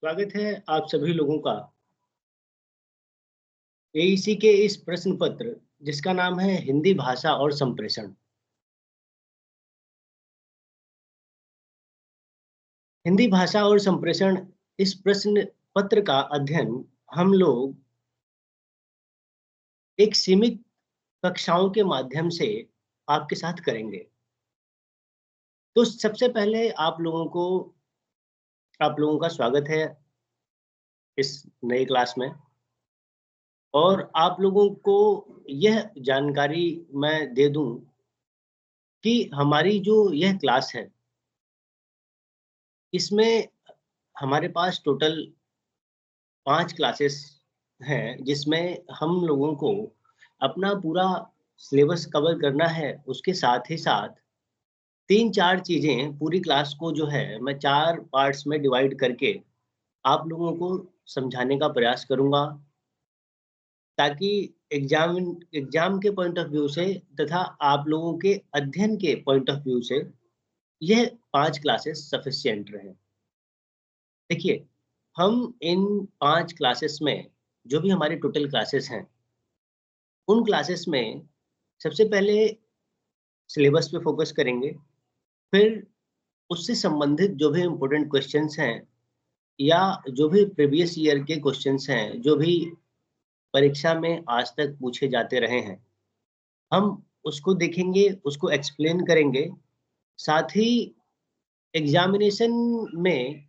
स्वागत है आप सभी लोगों का एईसी के इस प्रश्न पत्र जिसका नाम है हिंदी भाषा और संप्रेषण। हिंदी भाषा और संप्रेषण इस प्रश्न पत्र का अध्ययन हम लोग एक सीमित कक्षाओं के माध्यम से आपके साथ करेंगे। तो सबसे पहले आप लोगों का स्वागत है इस नई क्लास में और आप लोगों को यह जानकारी मैं दे दूं कि हमारी जो यह क्लास है इसमें हमारे पास टोटल 5 क्लासेस हैं, जिसमें हम लोगों को अपना पूरा सिलेबस कवर करना है। उसके साथ ही साथ 3-4 चीज़ें पूरी क्लास को जो है मैं 4 पार्ट्स में डिवाइड करके आप लोगों को समझाने का प्रयास करूँगा, ताकि एग्ज़ाम एग्ज़ाम के पॉइंट ऑफ व्यू से तथा आप लोगों के अध्ययन के पॉइंट ऑफ व्यू से यह 5 क्लासेस सफिशिएंट रहें। देखिए, हम इन 5 क्लासेस में जो भी हमारी टोटल क्लासेस हैं, उन क्लासेस में सबसे पहले सिलेबस पे फ़ोकस करेंगे, फिर उससे संबंधित जो भी इम्पोर्टेंट क्वेश्चन्स हैं या जो भी प्रीवियस ईयर के क्वेश्चन्स हैं, जो भी परीक्षा में आज तक पूछे जाते रहे हैं, हम उसको देखेंगे, उसको एक्सप्लेन करेंगे। साथ ही एग्ज़ामिनेशन में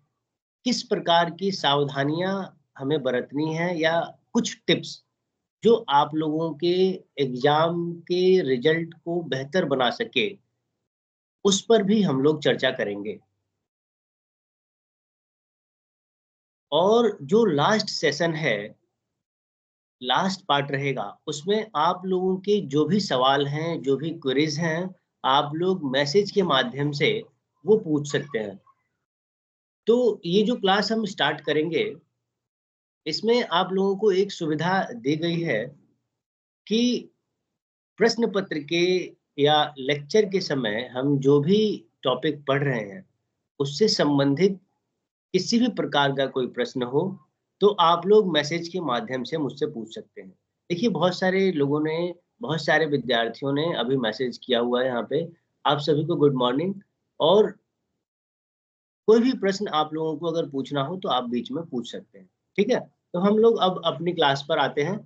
किस प्रकार की सावधानियाँ हमें बरतनी है या कुछ टिप्स जो आप लोगों के एग्ज़ाम के रिज़ल्ट को बेहतर बना सके, उस पर भी हम लोग चर्चा करेंगे। और जो लास्ट सेशन है, लास्ट पार्ट रहेगा, उसमें आप लोगों के जो भी सवाल हैं, जो भी क्वेरीज़ हैं, आप लोग मैसेज के माध्यम से वो पूछ सकते हैं। तो ये जो क्लास हम स्टार्ट करेंगे, इसमें आप लोगों को एक सुविधा दी गई है कि प्रश्न पत्र के या लेक्चर के समय हम जो भी टॉपिक पढ़ रहे हैं, उससे संबंधित किसी भी प्रकार का कोई प्रश्न हो, तो आप लोग मैसेज के माध्यम से मुझसे पूछ सकते हैं। देखिए, बहुत सारे लोगों ने, बहुत सारे विद्यार्थियों ने अभी मैसेज किया हुआ है यहाँ पे। आप सभी को गुड मॉर्निंग। और कोई भी प्रश्न आप लोगों को अगर पूछना हो, तो आप बीच में पूछ सकते हैं। ठीक है? तो हम लोग अब अपनी क्लास पर आते हैं,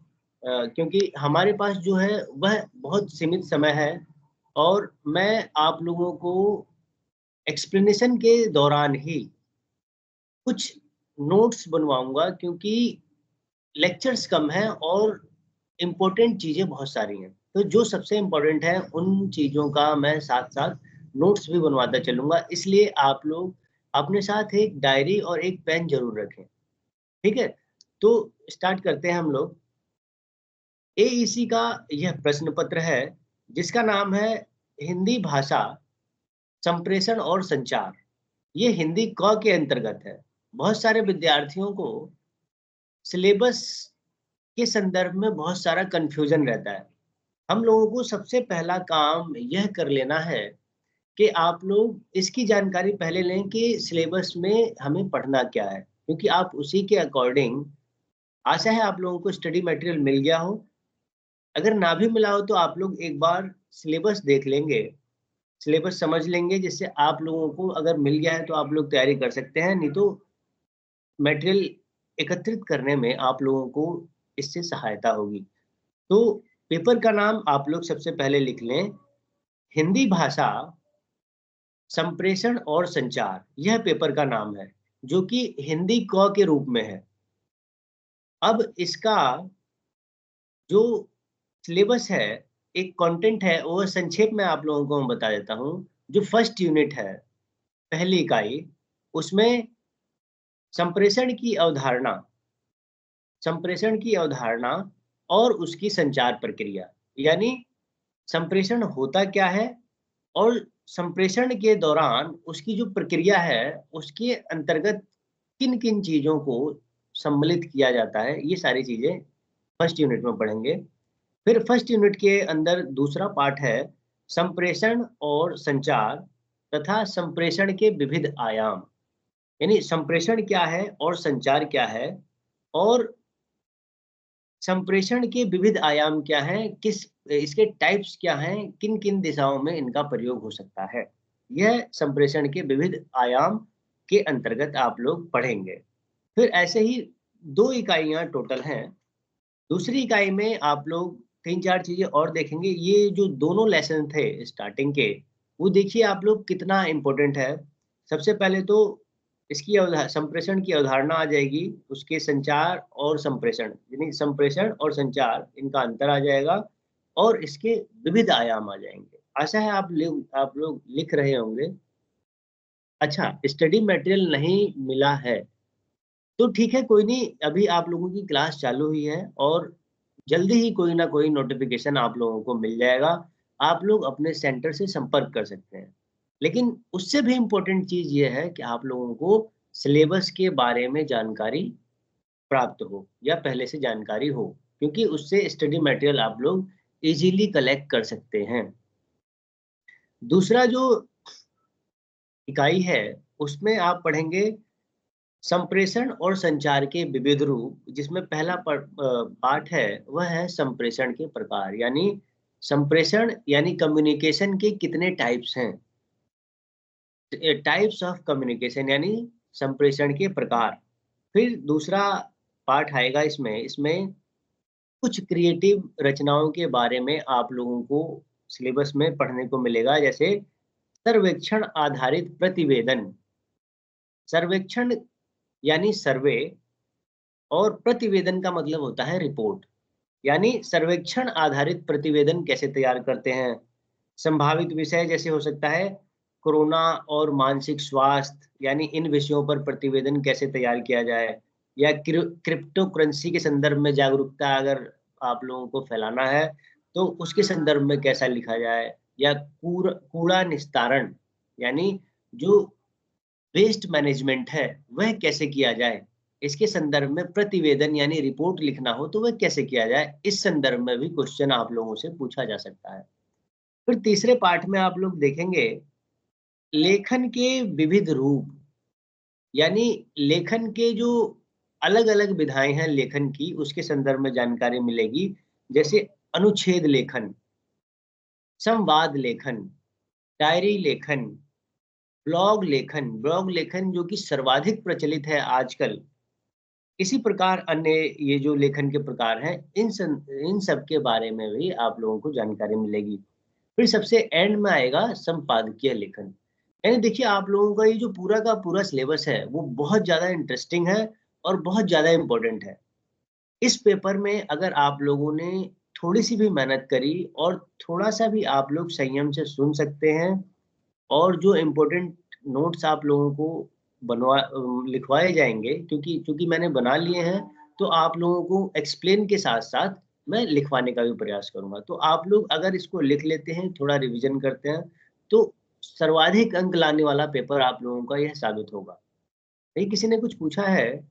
क्योंकि हमारे पास जो है वह बहुत सीमित समय है और मैं आप लोगों को एक्सप्लेनेशन के दौरान ही कुछ नोट्स बनवाऊँगा, क्योंकि लेक्चर्स कम हैं और इम्पोर्टेंट चीज़ें बहुत सारी हैं। तो जो सबसे इम्पोर्टेंट है, उन चीज़ों का मैं साथ-साथ नोट्स भी बनवाता चलूँगा। इसलिए आप लोग अपने साथ एक डायरी और एक पेन ज़रूर रखें। ठीक है? तो स्टार्ट करते हैं हम लोग। एईसी का यह प्रश्न पत्र है, जिसका नाम है हिंदी भाषा, संप्रेषण और संचार। ये हिंदी क के अंतर्गत है। बहुत सारे विद्यार्थियों को सिलेबस के संदर्भ में बहुत सारा कन्फ्यूज़न रहता है। हम लोगों को सबसे पहला काम यह कर लेना है कि आप लोग इसकी जानकारी पहले लें कि सिलेबस में हमें पढ़ना क्या है। क्योंकि आप उसी के अकॉर्डिंग, आशा है आप लोगों को स्टडी मटेरियल मिल गया हो। अगर ना भी मिला हो तो आप लोग एक बार सिलेबस देख लेंगे, सिलेबस समझ लेंगे, जिससे आप लोगों को अगर मिल गया है तो आप लोग तैयारी कर सकते हैं, नहीं तो मटेरियल एकत्रित करने में आप लोगों को इससे सहायता होगी। तो पेपर का नाम आप लोग सबसे पहले लिख लें, हिंदी भाषा, संप्रेषण और संचार, यह पेपर का नाम है, जो कि हिंदी क के रूप में है। अब इसका जो सिलेबस है, एक कंटेंट है, वो संक्षेप में आप लोगों को मैं बता देता हूँ। जो फर्स्ट यूनिट है, पहली इकाई, उसमें संप्रेषण की अवधारणा, संप्रेषण की अवधारणा और उसकी संचार प्रक्रिया, यानी संप्रेषण होता क्या है और संप्रेषण के दौरान उसकी जो प्रक्रिया है, उसके अंतर्गत किन-किन चीज़ों को सम्मिलित किया जाता है, ये सारी चीज़ें फर्स्ट यूनिट में पढ़ेंगे। फिर फर्स्ट यूनिट के अंदर दूसरा पार्ट है संप्रेषण और संचार तथा संप्रेषण के विविध आयाम। यानी संप्रेषण क्या है और संचार क्या है, और संप्रेषण के विविध आयाम क्या हैं, किस इसके टाइप्स क्या हैं, किन-किन दिशाओं में इनका प्रयोग हो सकता है। यह संप्रेषण के विविध आयाम के अंतर्गत आप लोग पढ़ेंगे। फिर ऐसे ही 2 इकाइयाँ टोटल हैं। दूसरी इकाई में आप लोग 3-4 चीज़ें और देखेंगे। ये जो दोनों लेसन थे स्टार्टिंग के, वो देखिए आप लोग कितना इम्पोर्टेंट है। सबसे पहले तो इसकी संप्रेषण की अवधारणा आ जाएगी, उसके संचार और संप्रेषण, यानी संप्रेषण और संचार इनका अंतर आ जाएगा, और इसके विविध आयाम आ जाएँगे। आशा है आप लोग लिख रहे होंगे। अच्छा, स्टडी मटेरियल नहीं मिला है, तो ठीक है, कोई नहीं, अभी आप लोगों की क्लास चालू हुई है और जल्दी ही कोई ना कोई नोटिफ़िकेशन आप लोगों को मिल जाएगा। आप लोग अपने सेंटर से संपर्क कर सकते हैं। लेकिन उससे भी इम्पोर्टेंट चीज़ ये है कि आप लोगों को सिलेबस के बारे में जानकारी प्राप्त हो या पहले से जानकारी हो, क्योंकि उससे स्टडी मटेरियल आप लोग ईज़िली कलेक्ट कर सकते हैं। दूसरा जो इकाई है, उसमें आप पढ़ेंगे संप्रेषण और संचार के विविध रूप, जिसमें पहला पार्ट है, वह है संप्रेषण के प्रकार। यानी संप्रेषण यानी कम्युनिकेशन के कितने टाइप्स हैं। टाइप्स ऑफ कम्युनिकेशन यानी संप्रेषण के प्रकार। फिर दूसरा पार्ट आएगा इसमें कुछ क्रिएटिव रचनाओं के बारे में आप लोगों को सिलेबस में पढ़ने को मिलेगा, जैसे सर्वेक्षण आधारित प्रतिवेदन। सर्वेक्षण यानी सर्वे, और प्रतिवेदन का मतलब होता है रिपोर्ट। यानी सर्वेक्षण आधारित प्रतिवेदन कैसे तैयार करते हैं। संभावित विषय जैसे हो सकता है कोरोना और मानसिक स्वास्थ्य, यानी इन विषयों पर प्रतिवेदन कैसे तैयार किया जाए, या क्रिप्टो करेंसी के संदर्भ में जागरूकता अगर आप लोगों को फैलाना है, तो उसके संदर्भ में कैसा लिखा जाए, या कूड़ा निस्तारण, यानी जो वेस्ट मैनेजमेंट है, वह कैसे किया जाए? इसके संदर्भ में प्रतिवेदन यानी रिपोर्ट लिखना हो तो वह कैसे किया जाए? इस संदर्भ में भी क्वेश्चन आप लोगों से पूछा जा सकता है। फिर तीसरे पार्ट में आप लोग देखेंगे लेखन के विविध रूप, यानी लेखन के जो अलग-अलग विधाएँ हैं लेखन की, उसके संदर्भ में जानकारी मिलेगी। जैसे अनुच्छेद लेखन, संवाद लेखन, डायरी लेखन, ब्लॉग लेखन जो कि सर्वाधिक प्रचलित है आजकल। इसी प्रकार अन्य ये जो लेखन के प्रकार हैं, इन सब के बारे में भी आप लोगों को जानकारी मिलेगी। फिर सबसे एंड में आएगा संपादकीय लेखन। यानी देखिए आप लोगों का ये जो पूरा का पूरा सिलेबस है, वो बहुत ज़्यादा इंटरेस्टिंग है और बहुत ज़्यादा इम्पोर्टेंट है। इस पेपर में अगर आप लोगों ने थोड़ी-सी भी मेहनत करी और थोड़ा-सा भी आप लोग संयम से सुन सकते हैं, और जो इम्पोर्टेंट नोट्स आप लोगों को लिखवाए जाएँगे, क्योंकि चूँकि मैंने बना लिए हैं, तो आप लोगों को एक्सप्लेन के साथ-साथ मैं लिखवाने का भी प्रयास करूँगा। तो आप लोग अगर इसको लिख लेते हैं, थोड़ा रिवीजन करते हैं, तो सर्वाधिक अंक लाने वाला पेपर आप लोगों का यह साबित होगा। कहीं किसी ने कुछ पूछा है?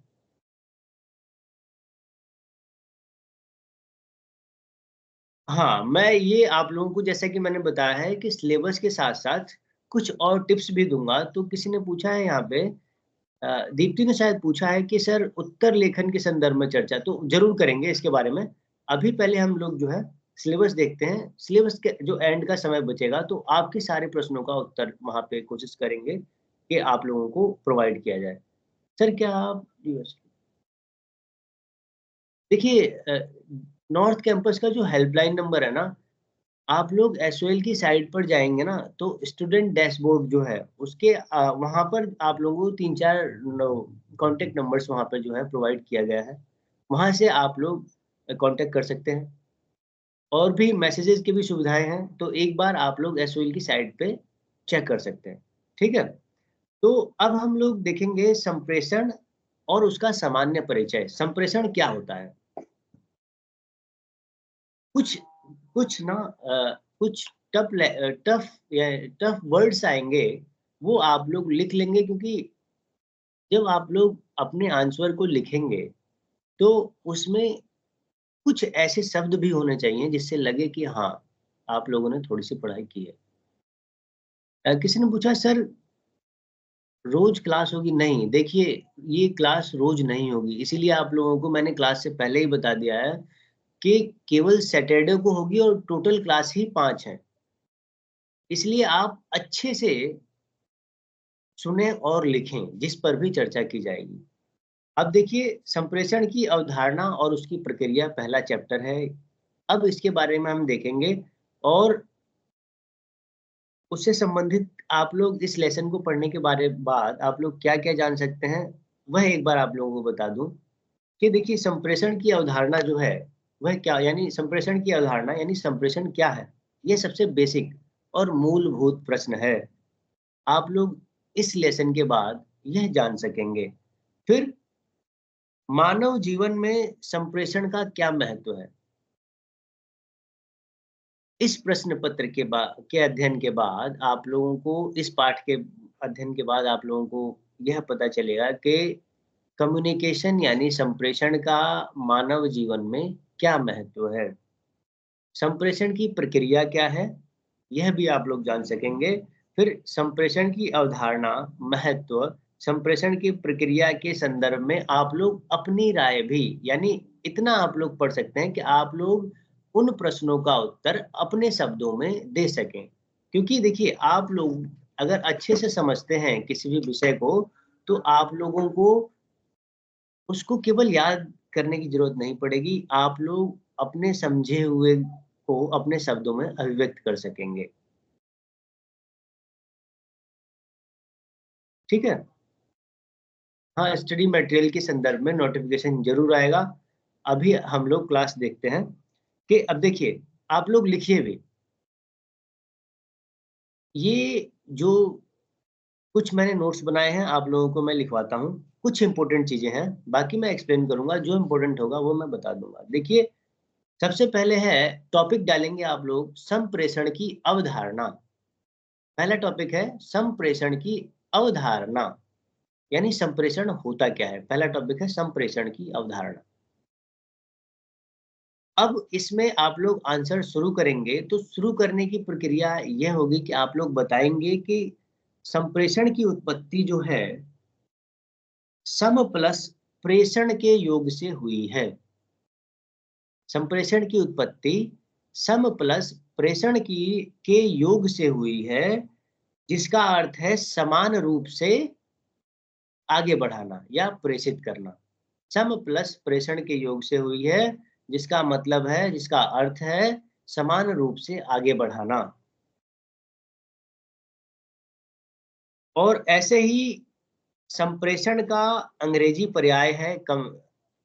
हाँ, मैं ये आप लोगों को जैसा कि मैंने बताया है कि सिलेबस के साथ-साथ कुछ और टिप्स भी दूँगा। तो किसी ने पूछा है यहाँ पे, दीप्ति ने शायद पूछा है कि सर उत्तर लेखन के संदर्भ में चर्चा, तो ज़रूर करेंगे इसके बारे में। अभी पहले हम लोग जो है सिलेबस देखते हैं, सिलेबस के जो एंड का समय बचेगा तो आपके सारे प्रश्नों का उत्तर वहाँ पे कोशिश करेंगे कि आप लोगों को प्रोवाइड किया जाए। सर क्या आप देखिए नॉर्थ कैंपस का जो हेल्पलाइन नंबर है ना, आप लोग एसओएल की साइट पर जाएँगे ना, तो स्टूडेंट डैशबोर्ड जो है, उसके वहाँ पर आप लोगों को 3-4 कॉन्टैक्ट नंबर्स वहाँ पे जो है प्रोवाइड किया गया है। वहाँ से आप लोग कॉन्टैक्ट कर सकते हैं, और भी मैसेजेस की भी सुविधाएँ हैं, तो एक बार आप लोग एसओएल की साइट पे चेक कर सकते हैं। ठीक है? तो अब हम लोग देखेंगे संप्रेषण और उसका सामान्य परिचय। संप्रेषण क्या होता है? कुछ कुछ ना कुछ टफ या टफ वर्ड्स आएँगे, वो आप लोग लिख लेंगे, क्योंकि जब आप लोग अपने आंसर को लिखेंगे, तो उसमें कुछ ऐसे शब्द भी होने चाहिए जिससे लगे कि हाँ, आप लोगों ने थोड़ी-सी पढ़ाई की है। किसी ने पूछा सर रोज क्लास होगी? नहीं, देखिए ये क्लास रोज नहीं होगी, इसीलिए आप लोगों को मैंने क्लास से पहले ही बता दिया है कि केवल सैटरडे को होगी और टोटल क्लास ही 5 हैं। इसलिए आप अच्छे से सुनें और लिखें, जिस पर भी चर्चा की जाएगी। अब देखिए संप्रेषण की अवधारणा और उसकी प्रक्रिया पहला चैप्टर है। अब इसके बारे में हम देखेंगे और उससे संबंधित आप लोग इस लेसन को पढ़ने के बारे बाद आप लोग क्या-क्या जान सकते हैं, वह एक बार आप लोगों को बता दूँ कि देखिए संप्रेषण की अवधारणा जो है, वह क्या यानी संप्रेषण की अवधारणा यानी संप्रेषण क्या है? ये सबसे बेसिक और मूलभूत प्रश्न है। आप लोग इस लेसन के बाद यह जान सकेंगे। फिर मानव जीवन में संप्रेषण का क्या महत्व है? इस प्रश्न पत्र के अध्ययन के बाद आप लोगों को इस पाठ के अध्ययन के बाद आप लोगों को यह पता चलेगा कि कम्युनिकेशन यानी संप्रेषण का मानव जीवन में क्या महत्व है। संप्रेषण की प्रक्रिया क्या है? यह भी आप लोग जान सकेंगे। फिर संप्रेषण की अवधारणा, महत्व, संप्रेषण की प्रक्रिया के संदर्भ में आप लोग अपनी राय भी यानी इतना आप लोग पढ़ सकते हैं कि आप लोग उन प्रश्नों का उत्तर अपने शब्दों में दे सकें। क्योंकि देखिए आप लोग अगर अच्छे से समझते हैं किसी भी विषय को, तो आप लोगों को उसको केवल याद करने की ज़रूरत नहीं पड़ेगी, आप लोग अपने समझे हुए को अपने शब्दों में अभिव्यक्त कर सकेंगे, ठीक है? हाँ, स्टडी मटेरियल के संदर्भ में नोटिफ़िकेशन ज़रूर आएगा। अभी हम लोग क्लास देखते हैं कि अब देखिए, आप लोग लिखिए भी, ये जो कुछ मैंने नोट्स बनाए हैं, आप लोगों को मैं लिखवाता हूँ। कुछ इम्पोर्टेंट चीज़ें हैं, बाकी मैं एक्सप्लेन करूँगा, जो इम्पोर्टेंट होगा वो मैं बता दूँगा। देखिए, सबसे पहले है टॉपिक डालेंगे आप लोग संप्रेषण की अवधारणा। पहला टॉपिक है संप्रेषण की अवधारणा, यानी संप्रेषण होता क्या है? पहला टॉपिक है संप्रेषण की अवधारणा। अब इसमें आप लोग आंसर शुरू करेंगे, तो शुरू करने की प्रक्रिया यह होगी कि आप लोग बताएँगे कि संप्रेषण की उत्पत्ति जो है, सम प्लस प्रेषण के योग से हुई है। संप्रेषण की उत्पत्ति सम प्लस प्रेषण की के योग से हुई है, जिसका अर्थ है समान रूप से आगे बढ़ाना या प्रेषित करना। सम प्लस प्रेषण के योग से हुई है, जिसका मतलब है जिसका अर्थ है समान रूप से आगे बढ़ाना। और ऐसे ही संप्रेषण का अंग्रेजी पर्याय है कम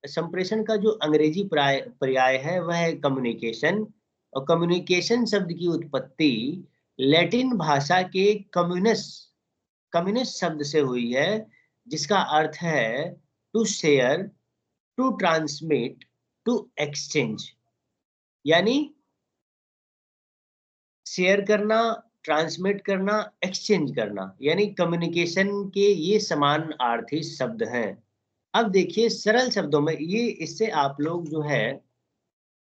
संप्रेषण का जो अंग्रेजी पर्याय है वह है कम्युनिकेशन। और कम्युनिकेशन शब्द की उत्पत्ति लैटिन भाषा के कम्युनिस्ट शब्द से हुई है, जिसका अर्थ है to share, to transmit, to exchange, यानी शेयर करना, ट्रांसमिट करना, एक्सचेंज करना, यानी कम्युनिकेशन के ये समानार्थी शब्द हैं। अब देखिए सरल शब्दों में ये इससे आप लोग जो है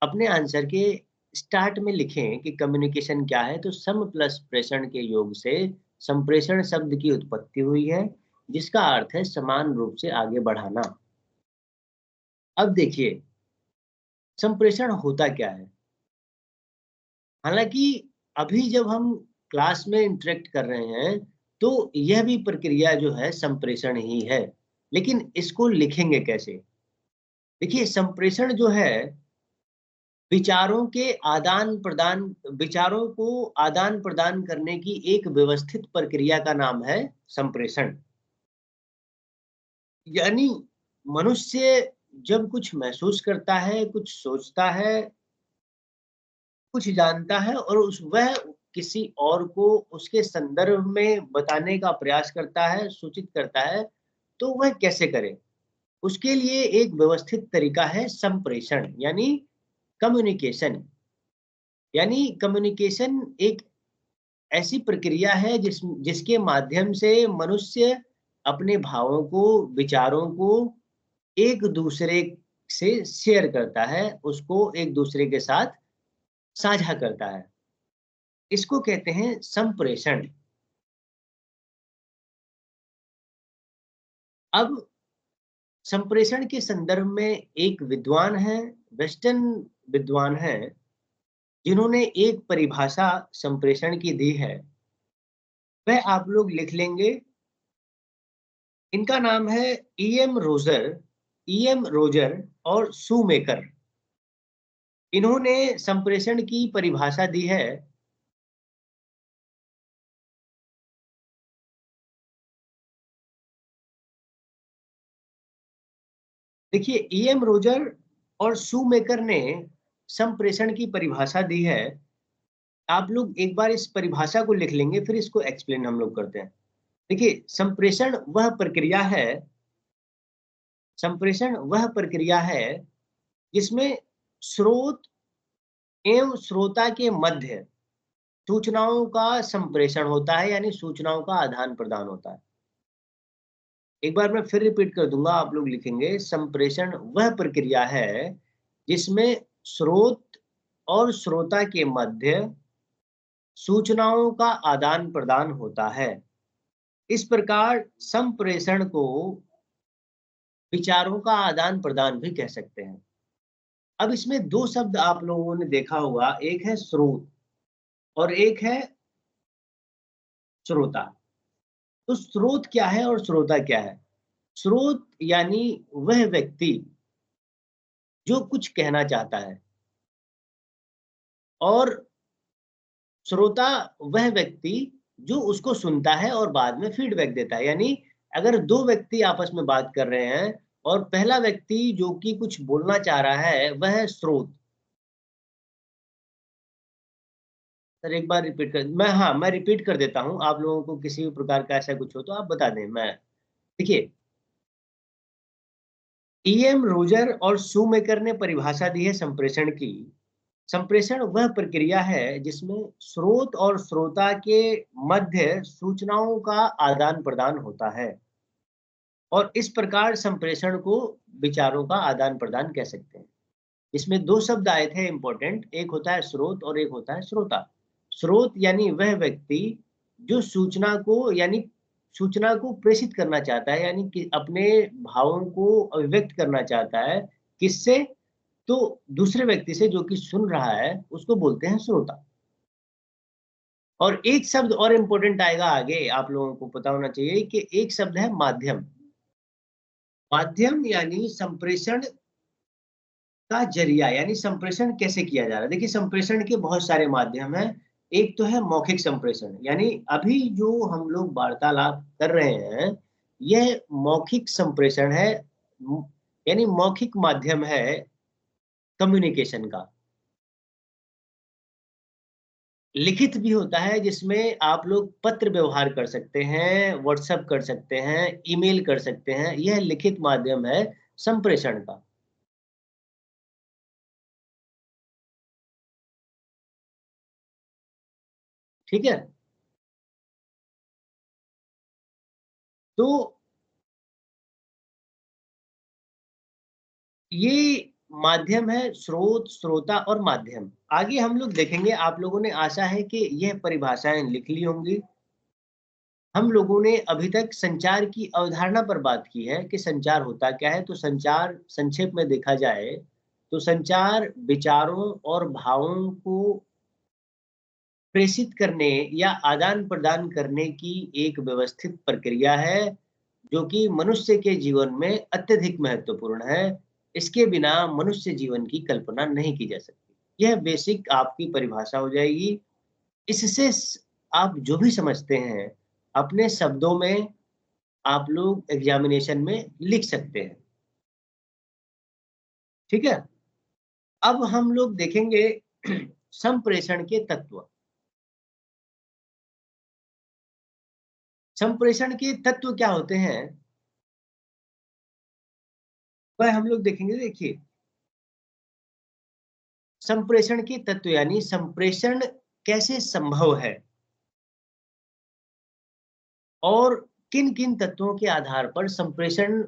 अपने आंसर के स्टार्ट में लिखें कि कम्युनिकेशन क्या है, तो सम प्लस प्रेषण के योग से संप्रेषण शब्द की उत्पत्ति हुई है, जिसका अर्थ है समान रूप से आगे बढ़ाना। अब देखिए संप्रेषण होता क्या है? हालाँकि अभी जब हम क्लास में इंटरैक्ट कर रहे हैं, तो यह भी प्रक्रिया जो है संप्रेषण ही है। लेकिन इसको लिखेंगे कैसे? देखिए संप्रेषण जो है विचारों के आदान-प्रदान विचारों को आदान-प्रदान करने की एक व्यवस्थित प्रक्रिया का नाम है संप्रेषण। यानी मनुष्य जब कुछ महसूस करता है, कुछ सोचता है, कुछ जानता है और उस वह किसी और को उसके संदर्भ में बताने का प्रयास करता है, सूचित करता है, तो वह कैसे करे? उसके लिए एक व्यवस्थित तरीका है संप्रेषण यानी कम्युनिकेशन। यानी कम्युनिकेशन एक ऐसी प्रक्रिया है जिसके माध्यम से मनुष्य अपने भावों को, विचारों को एक-दूसरे से शेयर करता है, उसको एक-दूसरे के साथ साझा करता है। इसको कहते हैं संप्रेषण। अब संप्रेषण के संदर्भ में एक विद्वान है, वेस्टर्न विद्वान है, जिन्होंने एक परिभाषा संप्रेषण की दी है, वह आप लोग लिख लेंगे। इनका नाम है ईएम रोजर और शूमेकर। इन्होंने संप्रेषण की परिभाषा दी है। देखिए, ईएम रोजर और शूमेकर ने संप्रेषण की परिभाषा दी है। आप लोग एक बार इस परिभाषा को लिख लेंगे, फिर इसको एक्सप्लेन हम लोग करते हैं। देखिए, संप्रेषण वह प्रक्रिया है जिसमें स्रोत एवं श्रोता के मध्य सूचनाओं का संप्रेषण होता है, यानी सूचनाओं का आदान प्रदान होता है। एक बार मैं फिर रिपीट कर दूंगा, आप लोग लिखेंगे, संप्रेषण वह प्रक्रिया है जिसमें स्रोत और श्रोता के मध्य सूचनाओं का आदान प्रदान होता है। इस प्रकार संप्रेषण को विचारों का आदान प्रदान भी कह सकते हैं। अब इसमें दो शब्द आप लोगों ने देखा होगा, एक है स्रोत और एक है श्रोता। तो स्रोत क्या है और श्रोता क्या है? स्रोत यानी वह व्यक्ति जो कुछ कहना चाहता है, और श्रोता वह व्यक्ति जो उसको सुनता है और बाद में फीडबैक देता है। यानी अगर दो व्यक्ति आपस में बात कर रहे हैं और पहला व्यक्ति जो कि कुछ बोलना चाह रहा है वह है स्रोत। सर एक बार रिपीट कर, मैं रिपीट कर देता हूं, आप लोगों को किसी भी प्रकार का ऐसा कुछ हो तो आप बता दें। मैं देखिए, ईएम रोजर और शूमेकर ने परिभाषा दी है संप्रेषण की। संप्रेषण वह प्रक्रिया है जिसमें स्रोत और श्रोता के मध्य सूचनाओं का आदान प्रदान होता है, और इस प्रकार संप्रेषण को विचारों का आदान प्रदान कह सकते हैं। इसमें दो शब्द आए थे इंपॉर्टेंट, एक होता है स्रोत और एक होता है श्रोता। स्रोत यानी वह व्यक्ति जो सूचना को प्रेषित करना चाहता है, यानी कि अपने भावों को अभिव्यक्त करना चाहता है। किससे? तो दूसरे व्यक्ति से, जो कि सुन रहा है, उसको बोलते हैं श्रोता। और एक शब्द और इंपॉर्टेंट आएगा आगे, आप लोगों को पता होना चाहिए कि एक शब्द है माध्यम। माध्यम यानी संप्रेषण का जरिया, यानी संप्रेषण कैसे किया जा रहा है। देखिए, संप्रेषण के बहुत सारे माध्यम हैं। एक तो है मौखिक संप्रेषण, यानी अभी जो हम लोग वार्तालाप कर रहे हैं, यह मौखिक संप्रेषण है। यानी मौखिक माध्यम है कम्युनिकेशन का। लिखित भी होता है, जिसमें आप लोग पत्र व्यवहार कर सकते हैं, व्हाट्सएप कर सकते हैं, ईमेल कर सकते हैं। यह लिखित माध्यम है संप्रेषण का। ठीक है। तो ये माध्यम है स्रोत, श्रोता और माध्यम। आगे हम लोग देखेंगे, आप लोगों ने, आशा है कि यह परिभाषाएं लिख ली होंगी। हम लोगों ने अभी तक संचार की अवधारणा पर बात की है कि संचार होता क्या है। तो संचार संक्षेप में देखा जाए तो संचार विचारों और भावों को प्रेषित करने या आदान प्रदान करने की एक व्यवस्थित प्रक्रिया है, जो कि मनुष्य के जीवन में अत्यधिक महत्वपूर्ण है। इसके बिना मनुष्य जीवन की कल्पना नहीं की जा सकती। यह बेसिक आपकी परिभाषा हो जाएगी। इससे आप जो भी समझते हैं, अपने शब्दों में आप लोग एग्जामिनेशन में लिख सकते हैं। ठीक है। अब हम लोग देखेंगे संप्रेषण के तत्व। संप्रेषण के तत्व क्या होते हैं, वह हम लोग देखेंगे। देखिए, संप्रेषण के तत्व यानी संप्रेषण कैसे संभव है और किन किन तत्वों के आधार पर संप्रेषण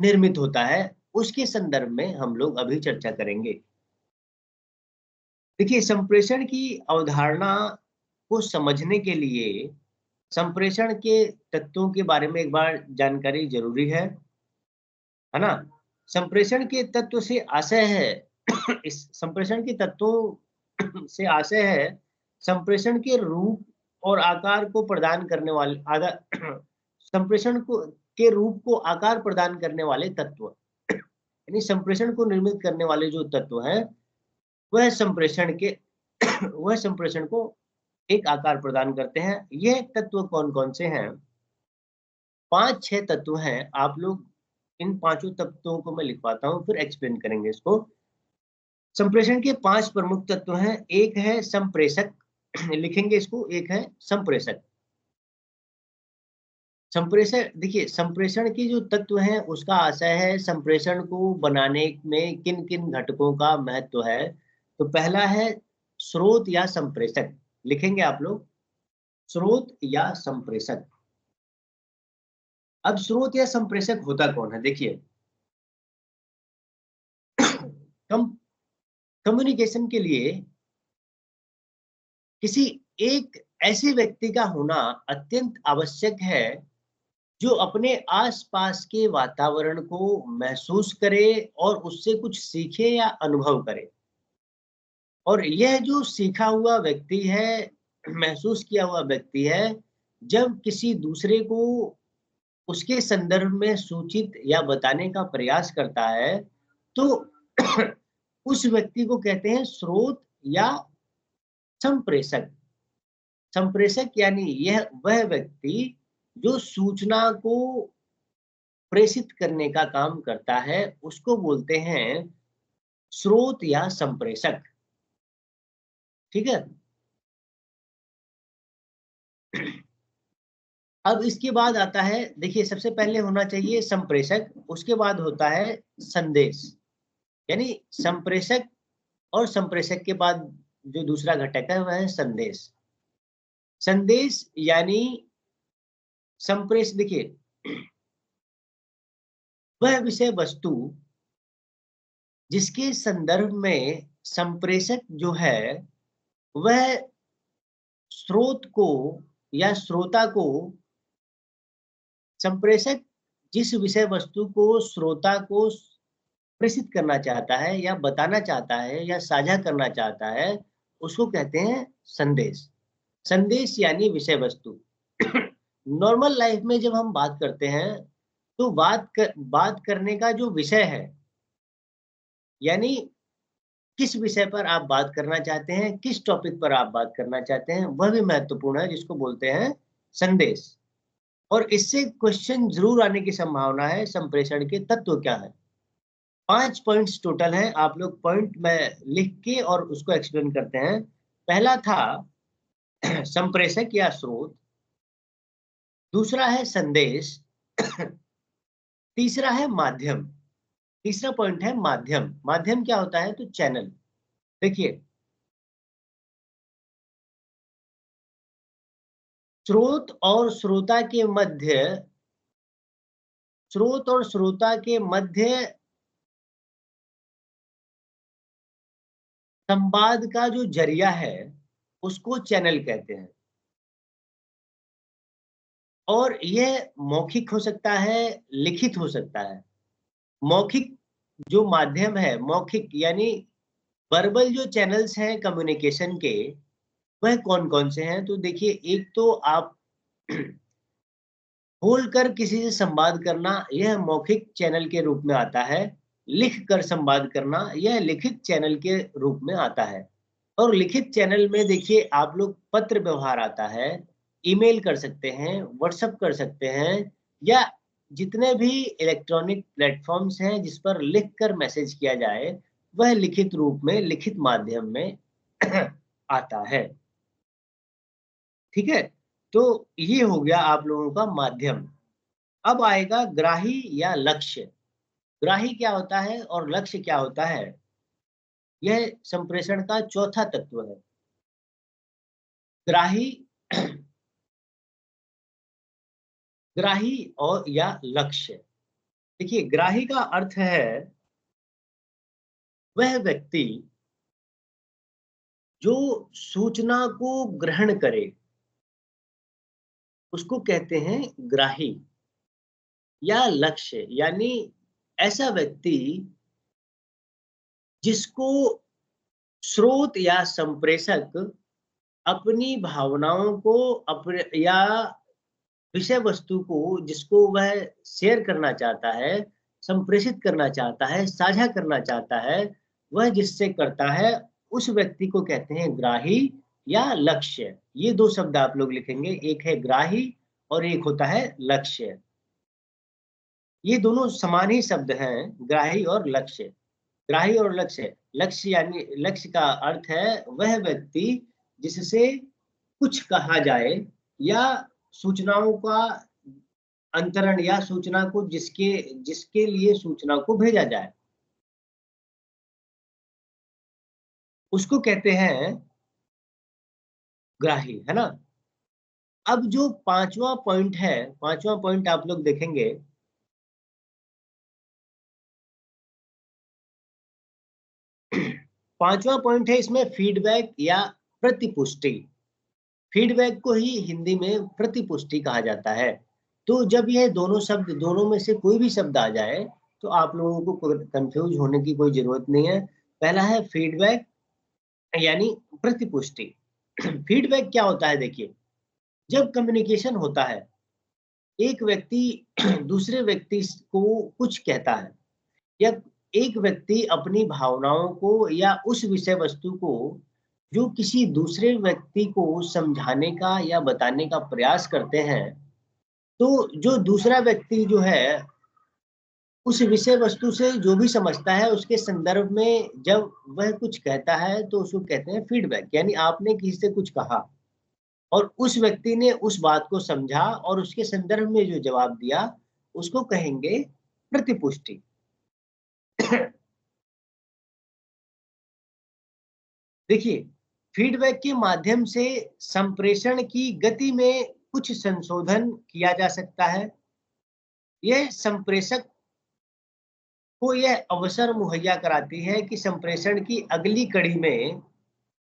निर्मित होता है, उसके संदर्भ में हम लोग अभी चर्चा करेंगे। देखिए, संप्रेषण की अवधारणा को समझने के लिए संप्रेषण के तत्वों के बारे में एक बार जानकारी जरूरी है ना? संप्रेषण के तत्व से आशय है इस संप्रेषण के तत्वों से आशय है संप्रेषण के रूप और आकार को प्रदान करने वाले संप्रेषण को के रूप को आकार प्रदान करने वाले तत्व, यानी संप्रेषण को निर्मित करने वाले जो तत्व हैं, वह संप्रेषण के वह संप्रेषण को एक आकार प्रदान करते हैं। यह तत्व कौन-कौन से हैं? 5-6 तत्व हैं। आप लोग इन पाँचों तत्वों को मैं लिखवाता हूँ, फिर एक्सप्लेन करेंगे इसको। संप्रेषण के 5 प्रमुख तत्व हैं। एक है संप्रेषक, लिखेंगे इसको, एक है संप्रेषक। संप्रेषण देखिए, संप्रेषण के जो तत्व हैं उसका आशय है संप्रेषण को बनाने में किन-किन घटकों का महत्व है। तो पहला है स्रोत या संप्रेषक, लिखेंगे आप लोग, स्रोत या संप्रेषक। अब स्रोत या संप्रेषक होता कौन है? देखिए, कम कम्युनिकेशन के लिए किसी एक ऐसे व्यक्ति का होना अत्यंत आवश्यक है जो अपने आसपास के वातावरण को महसूस करे और उससे कुछ सीखे या अनुभव करे। और यह जो सीखा हुआ व्यक्ति है, महसूस किया हुआ व्यक्ति है, जब किसी दूसरे को उसके संदर्भ में सूचित या बताने का प्रयास करता है, तो उस व्यक्ति को कहते हैं स्रोत या संप्रेषक। संप्रेषक यानी यह वह व्यक्ति जो सूचना को प्रेषित करने का काम करता है, उसको बोलते हैं स्रोत या संप्रेषक। ठीक है? अब इसके बाद आता है, देखिए, सबसे पहले होना चाहिए संप्रेषक, उसके बाद होता है संदेश। यानी संप्रेषक और संप्रेषक के बाद जो दूसरा घटक है वह है संदेश। संदेश यानी देखिए, वह विषय वस्तु जिसके संदर्भ में संप्रेषक जो है वह स्रोत को या श्रोता को, संप्रेषक जिस विषय वस्तु को श्रोता को प्रेषित करना चाहता है या बताना चाहता है या साझा करना चाहता है, उसको कहते हैं संदेश। संदेश यानी विषय वस्तु। नॉर्मल लाइफ में जब हम बात करते हैं, तो बात करने का जो विषय है, यानी किस विषय पर आप बात करना चाहते हैं, किस टॉपिक पर आप बात करना चाहते हैं, वह भी महत्वपूर्ण है, जिसको बोलते हैं संदेश। और इससे क्वेश्चन ज़रूर आने की संभावना है, संप्रेषण के तत्व क्या हैं? 5 पॉइंट्स टोटल हैं, आप लोग पॉइंट में लिख के और उसको एक्सप्लेन करते हैं। पहला था संप्रेषक या स्रोत, दूसरा है संदेश, तीसरा है माध्यम। तीसरा पॉइंट है माध्यम। माध्यम क्या होता है? तो चैनल। देखिए, स्रोत और श्रोता के मध्य स्रोत और श्रोता के मध्य संवाद का जो जरिया है, उसको चैनल कहते हैं। और यह मौखिक हो सकता है, लिखित हो सकता है। मौखिक जो माध्यम है, मौखिक यानी वर्बल जो चैनल्स हैं कम्युनिकेशन के, वह कौन-कौन से हैं? तो देखिए, एक तो आप बोलकर किसी से संवाद करना, यह मौखिक चैनल के रूप में आता है। लिख कर संवाद करना, यह लिखित चैनल के रूप में आता है। और लिखित चैनल में देखिए, आप लोग पत्र व्यवहार आता है, ईमेल कर सकते हैं, व्हाट्सएप कर सकते हैं, या जितने भी इलेक्ट्रॉनिक प्लेटफ़ॉर्म्स हैं जिस पर लिख कर मैसेज किया जाए, वह लिखित रूप में, लिखित माध्यम में आता है। ठीक है? तो ये हो गया आप लोगों का माध्यम। अब आएगा ग्राही या लक्ष्य। ग्राही क्या होता है और लक्ष्य क्या होता है? यह संप्रेषण का चौथा तत्व है। ग्राही ग्राही और या लक्ष्य। देखिए, ग्राही का अर्थ है वह व्यक्ति जो सूचना को ग्रहण करे उसको कहते हैं ग्राही या लक्ष्य। यानी ऐसा व्यक्ति जिसको स्रोत या संप्रेषक अपनी भावनाओं को अपने या विषय वस्तु को जिसको वह शेयर करना चाहता है, संप्रेषित करना चाहता है, साझा करना चाहता है, वह जिससे करता है, उस व्यक्ति को कहते हैं ग्राही या लक्ष्य। ये 2 शब्द आप लोग लिखेंगे, एक है ग्राही और एक होता है लक्ष्य। ये दोनों समान ही शब्द हैं, ग्राही और लक्ष्य। ग्राही और लक्ष्य, लक्ष्य यानी लक्ष्य का अर्थ है वह व्यक्ति जिससे कुछ कहा जाए या सूचनाओं का अंतरण या सूचना को जिसके जिसके लिए सूचना को भेजा जाए, उसको कहते हैं ग्राही, है ना? अब जो 5वां पॉइंट है, 5वां पॉइंट आप लोग देखेंगे, 5वां पॉइंट है इसमें फीडबैक या प्रतिपुष्टि। फीडबैक को ही हिंदी में प्रतिपुष्टि कहा जाता है। तो जब यह दोनों शब्द, दोनों में से कोई भी शब्द आ जाए, तो आप लोगों को कंफ्यूज होने की कोई ज़रूरत नहीं है। पहला है फीडबैक यानी प्रतिपुष्टि। फीडबैक क्या होता है देखिए, जब कम्युनिकेशन होता है, एक व्यक्ति दूसरे व्यक्ति को कुछ कहता है या एक व्यक्ति अपनी भावनाओं को या उस विषय वस्तु को जो किसी दूसरे व्यक्ति को समझाने का या बताने का प्रयास करते हैं, तो जो दूसरा व्यक्ति जो है उस विषय वस्तु से जो भी समझता है उसके संदर्भ में जब वह कुछ कहता है तो उसको कहते हैं फीडबैक। यानी आपने किसी से कुछ कहा और उस व्यक्ति ने उस बात को समझा और उसके संदर्भ में जो जवाब दिया उसको कहेंगे प्रतिपुष्टि। देखिए, फीडबैक के माध्यम से संप्रेषण की गति में कुछ संशोधन किया जा सकता है। यह संप्रेषक को यह अवसर मुहैया कराती है कि संप्रेषण की अगली कड़ी में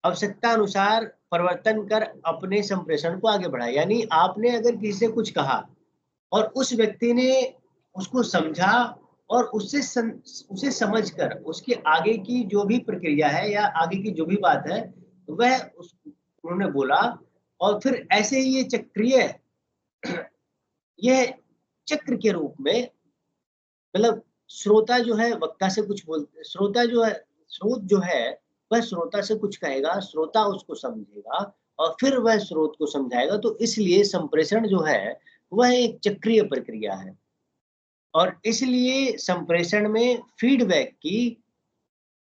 आवश्यकता अनुसार परिवर्तन कर अपने संप्रेषण को आगे बढ़ाए। यानी आपने अगर किसी से कुछ कहा और उस व्यक्ति ने उसको समझा और उसे समझकर उसके आगे की जो भी प्रक्रिया है या आगे की जो भी बात है, वह उन्होंने बोला और फिर ऐसे ही ये चक्रीय यह चक्र के रूप में, मतलब श्रोता जो है वक्ता से कुछ बोल, श्रोता जो है, स्रोत जो है वह श्रोता से कुछ कहेगा, श्रोता उसको समझेगा और फिर वह स्रोत को समझाएगा। तो इसलिए संप्रेषण जो है वह एक चक्रीय प्रक्रिया है और इसलिए संप्रेषण में फीडबैक की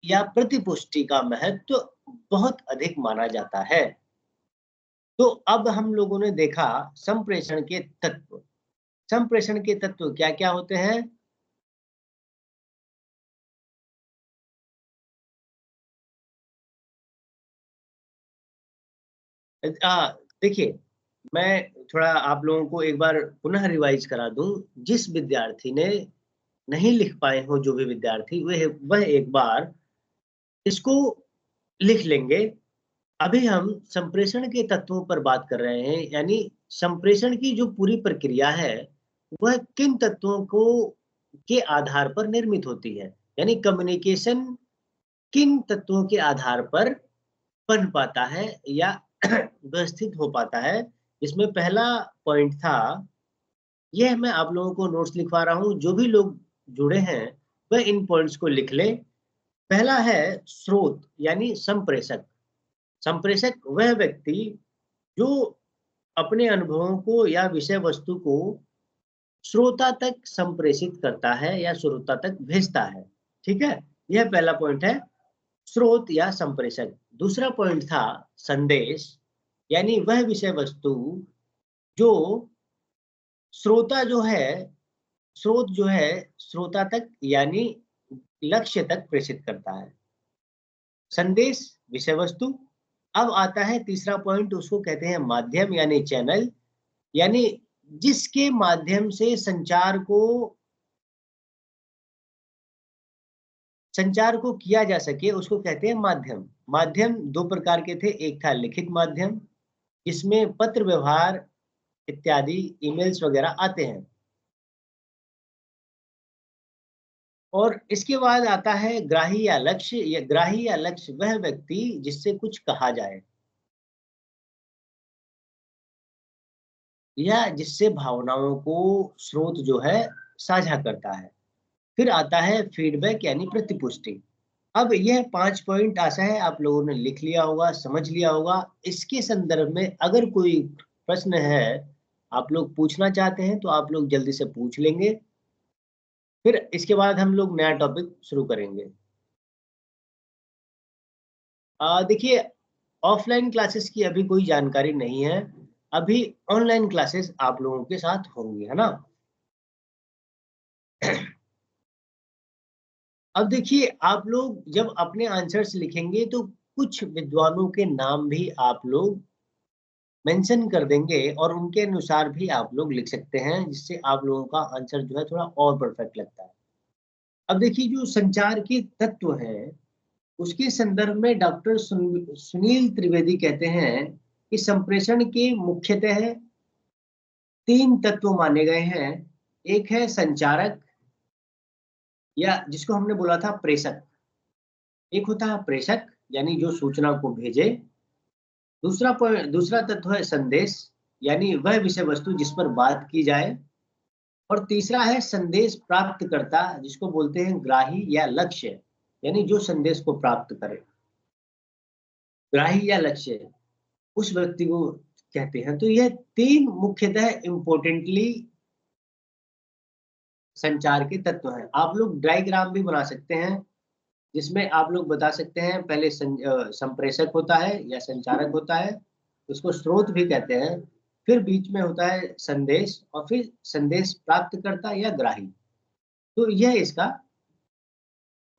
या प्रतिपुष्टि का महत्व बहुत अधिक माना जाता है। तो अब हम लोगों ने देखा संप्रेषण के तत्व। संप्रेषण के तत्व क्या-क्या होते हैं? देखिए, मैं थोड़ा आप लोगों को एक बार पुनः रिवाइज़ करा दूँ। जिस विद्यार्थी ने नहीं लिख पाए हों, जो भी विद्यार्थी, वह एक बार इसको लिख लेंगे। अभी हम संप्रेषण के तत्वों पर बात कर रहे हैं, यानी संप्रेषण की जो पूरी प्रक्रिया है, वह किन तत्वों को के आधार पर निर्मित होती है। यानी कम्युनिकेशन किन तत्वों के आधार पर बन पाता है या व्यवस्थित हो पाता है। इसमें पहला पॉइंट था, यह मैं आप लोगों को नोट्स लिखवा रहा हूँ, जो भी लोग जुड़े हैं, वह इन पॉइंट्स को लिख लें। पहला है स्रोत यानी संप्रेषक। संप्रेषक वह व्यक्ति जो अपने अनुभवों को या विषय वस्तु को श्रोता तक संप्रेषित करता है या श्रोता तक भेजता है। ठीक है? यह पहला पॉइंट है, स्रोत या संप्रेषक। दूसरा पॉइंट था संदेश, यानी वह विषय वस्तु जो श्रोता जो है स्रोत जो है श्रोता तक यानी लक्ष्य तक प्रेषित करता है। संदेश, विषय वस्तु। अब आता है तीसरा पॉइंट, उसको कहते हैं माध्यम यानी चैनल, यानी जिसके माध्यम से संचार को किया जा सके उसको कहते हैं माध्यम। माध्यम 2 प्रकार के थे, एक था लिखित माध्यम, जिसमें पत्र व्यवहार इत्यादि ईमेल्स वगैरह आते हैं। और इसके बाद आता है ग्राही या लक्ष्य। या ग्राही या लक्ष्य वह व्यक्ति जिससे कुछ कहा जाए या जिससे भावनाओं को स्रोत जो है साझा करता है। फिर आता है फीडबैक यानी प्रतिपुष्टि। अब यह 5 पॉइंट आशा है आप लोगों ने लिख लिया होगा, समझ लिया होगा। इसके संदर्भ में अगर कोई प्रश्न है, आप लोग पूछना चाहते हैं तो आप लोग जल्दी से पूछ लेंगे। फिर इसके बाद हम लोग नया टॉपिक शुरू करेंगे। देखिए, ऑफलाइन क्लासेस की अभी कोई जानकारी नहीं है। अभी ऑनलाइन क्लासेस आप लोगों के साथ होंगी, है ना? अब देखिए, आप लोग जब अपने आंसर्स लिखेंगे तो कुछ विद्वानों के नाम भी आप लोग मेंशन कर देंगे और उनके अनुसार भी आप लोग लिख सकते हैं, जिससे आप लोगों का आंसर जो है थोड़ा और परफेक्ट लगता है। अब देखिए, जो संचार के तत्व हैं, उसके संदर्भ में डॉक्टर सुनील त्रिवेदी कहते हैं कि संप्रेषण के मुख्यतः 3 तत्व माने गए हैं। एक है संचारक या जिसको हमने बोला था प्रेषक। एक होता है प्रेषक यानी जो सूचना को भेजे। दूसरा तत्व है संदेश यानी वह विषय वस्तु जिस पर बात की जाए। और तीसरा है संदेश प्राप्तकर्ता जिसको बोलते हैं ग्राही या लक्ष्य, यानी जो संदेश को प्राप्त करे। ग्राही या लक्ष्य उस व्यक्ति को कहते हैं। तो यह 3 मुख्यतः इम्पोर्टेंटली संचार के तत्व हैं। आप लोग डायग्राम भी बना सकते हैं, जिसमें आप लोग बता सकते हैं पहले संप्रेषक होता है या संचारक होता है, उसको स्रोत भी कहते हैं। फिर बीच में होता है संदेश और फिर संदेश प्राप्तकर्ता या ग्राही। तो यह इसका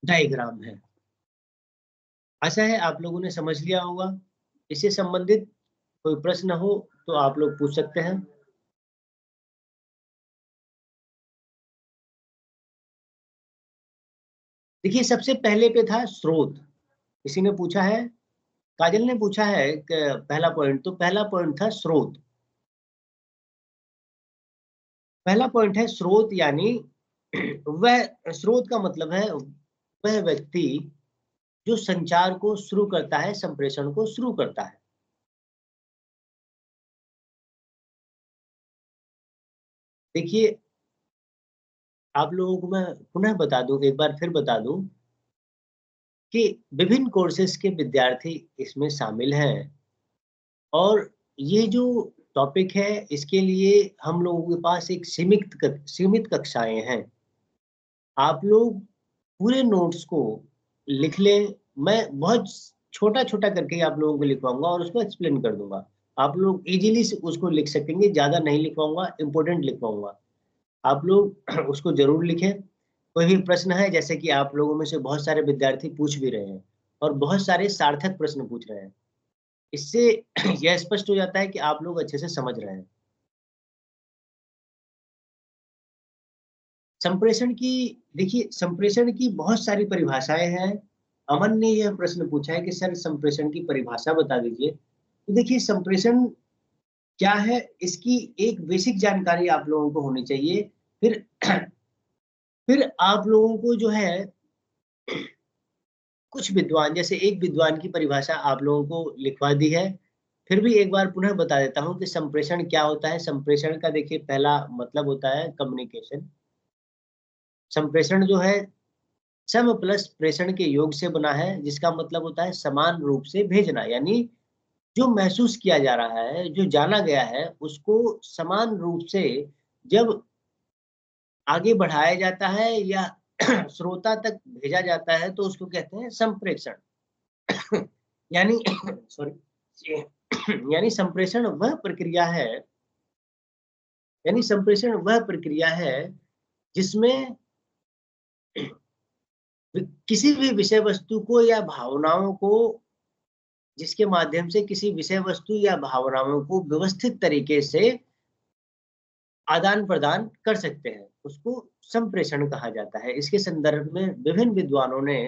डायग्राम है। आशा है आप लोगों ने समझ लिया होगा। इससे संबंधित कोई प्रश्न हो तो आप लोग पूछ सकते हैं। देखिए, सबसे पहले पे था स्रोत। किसी ने पूछा है, काजल ने पूछा है कि पहला पॉइंट, तो पहला पॉइंट था स्रोत। पहला पॉइंट है स्रोत यानी वह, स्रोत का मतलब है वह व्यक्ति जो संचार को शुरू करता है, संप्रेषण को शुरू करता है। देखिए, आप लोगों को मैं पुनः बता दूं, एक बार फिर बता दूं कि विभिन्न कोर्सेज के विद्यार्थी इसमें शामिल हैं और ये जो टॉपिक है इसके लिए हम लोगों के पास एक सीमित कक्षाएं हैं। आप लोग पूरे नोट्स को लिख लें। मैं बहुत छोटा-छोटा करके आप लोगों को लिखवाऊँगा और उसको एक्सप्लेन कर दूँगा। आप लोग इज़िली से उसको लिख सकेंगे, ज़्यादा नहीं लिखवाऊँगा, इम्पोर्टेंट लिखवाऊँगा। आप लोग उसको ज़रूर लिखें। कोई भी प्रश्न है, जैसे कि आप लोगों में से बहुत सारे विद्यार्थी पूछ भी रहे हैं और बहुत सारे सार्थक प्रश्न पूछ रहे हैं। इससे यह स्पष्ट हो जाता है कि आप लोग अच्छे से समझ रहे हैं। संप्रेषण की देखिए, संप्रेषण की बहुत सारी परिभाषाएँ हैं। अमन ने यह प्रश्न पूछा है कि सर संप्रेषण की परिभाषा बता दीजिए। तो देखिए, संप्रेषण क्या है, इसकी एक बेसिक जानकारी आप लोगों को होनी चाहिए। फिर फिर आप लोगों को जो है कुछ विद्वान, जैसे एक विद्वान की परिभाषा आप लोगों को लिखवा दी है। फिर भी एक बार पुनः बता देता हूँ कि संप्रेषण क्या होता है। संप्रेषण का देखिए पहला मतलब होता है कम्युनिकेशन। संप्रेषण जो है सम प्लस प्रेषण के योग से बना है, जिसका मतलब होता है समान रूप से भेजना। यानी जो महसूस किया जा रहा है, जो जाना गया है, उसको समान रूप से जब आगे बढ़ाया जाता है या श्रोता तक भेजा जाता है तो उसको कहते हैं संप्रेषण। यानी सॉरी यानी संप्रेषण वह प्रक्रिया है, यानी संप्रेषण वह प्रक्रिया है जिसमें किसी भी विषय वस्तु को या भावनाओं को, जिसके माध्यम से किसी विषय वस्तु या भावनाओं को व्यवस्थित तरीके से आदान-प्रदान कर सकते हैं, उसको संप्रेषण कहा जाता है। इसके संदर्भ में विभिन्न विद्वानों ने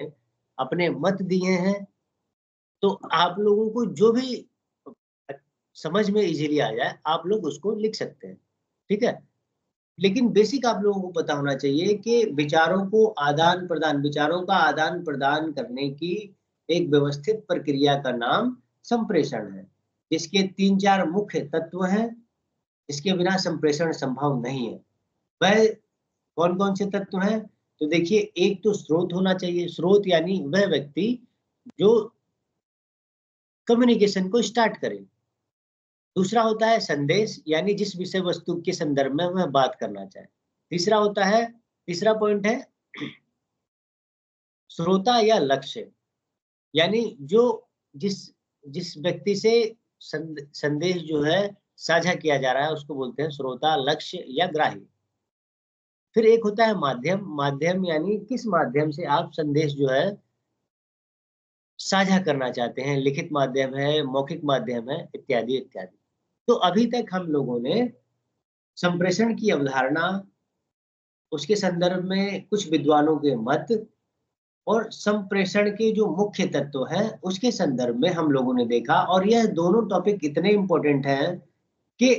अपने मत दिए हैं। तो आप लोगों को जो भी समझ में इजीली आ जाए, आप लोग उसको लिख सकते हैं, ठीक है। लेकिन बेसिक आप लोगों को पता होना चाहिए कि विचारों का आदान प्रदान करने की एक व्यवस्थित प्रक्रिया का नाम संप्रेषण है, जिसके 3-4 मुख्य तत्व हैं, इसके बिना संप्रेषण संभव नहीं है। वह कौन-कौन से तत्व हैं? तो देखिए, एक तो स्रोत होना चाहिए। स्रोत यानी वह व्यक्ति जो कम्युनिकेशन को स्टार्ट करे। दूसरा होता है संदेश, यानी जिस विषय वस्तु के संदर्भ में वह बात करना चाहे। तीसरा पॉइंट है श्रोता या लक्ष्य, यानी जो जिस जिस व्यक्ति से संदेश जो है साझा किया जा रहा है, उसको बोलते हैं श्रोता, लक्ष्य या ग्राही। फिर एक होता है माध्यम। माध्यम यानी किस माध्यम से आप संदेश जो है साझा करना चाहते हैं, लिखित माध्यम है, मौखिक माध्यम है, इत्यादि इत्यादि। तो अभी तक हम लोगों ने संप्रेषण की अवधारणा, उसके संदर्भ में कुछ विद्वानों के मत और संप्रेषण के जो मुख्य तत्व हैं, उसके संदर्भ में हम लोगों ने देखा। और यह दोनों टॉपिक इतने इम्पोर्टेंट हैं कि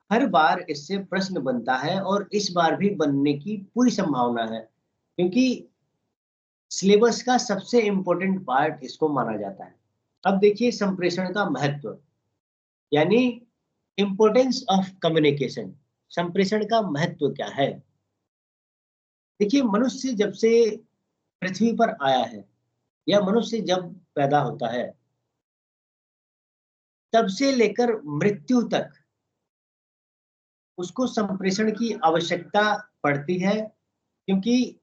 हर बार इससे प्रश्न बनता है और इस बार भी बनने की पूरी संभावना है, क्योंकि सिलेबस का सबसे इम्पोर्टेंट पार्ट इसको माना जाता है। अब देखिए संप्रेषण का महत्व, यानी इम्पोर्टेंस ऑफ कम्युनिकेशन। संप्रेषण का महत्व क्या है? देखिए, मनुष्य जब से पृथ्वी पर आया है या मनुष्य जब पैदा होता है, तब से लेकर मृत्यु तक उसको संप्रेषण की आवश्यकता पड़ती है, क्योंकि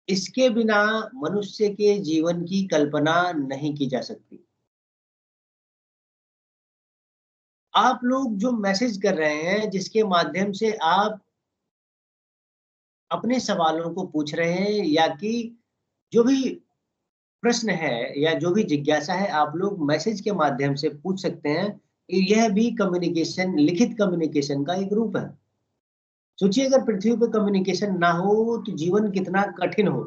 इसके बिना मनुष्य के जीवन की कल्पना नहीं की जा सकती। आप लोग जो मैसेज कर रहे हैं, जिसके माध्यम से आप अपने सवालों को पूछ रहे हैं, या कि जो भी प्रश्न है या जो भी जिज्ञासा है, आप लोग मैसेज के माध्यम से पूछ सकते हैं। यह भी कम्युनिकेशन, लिखित कम्युनिकेशन का एक रूप है। सोचिए, अगर पृथ्वी पे कम्युनिकेशन ना हो तो जीवन कितना कठिन हो।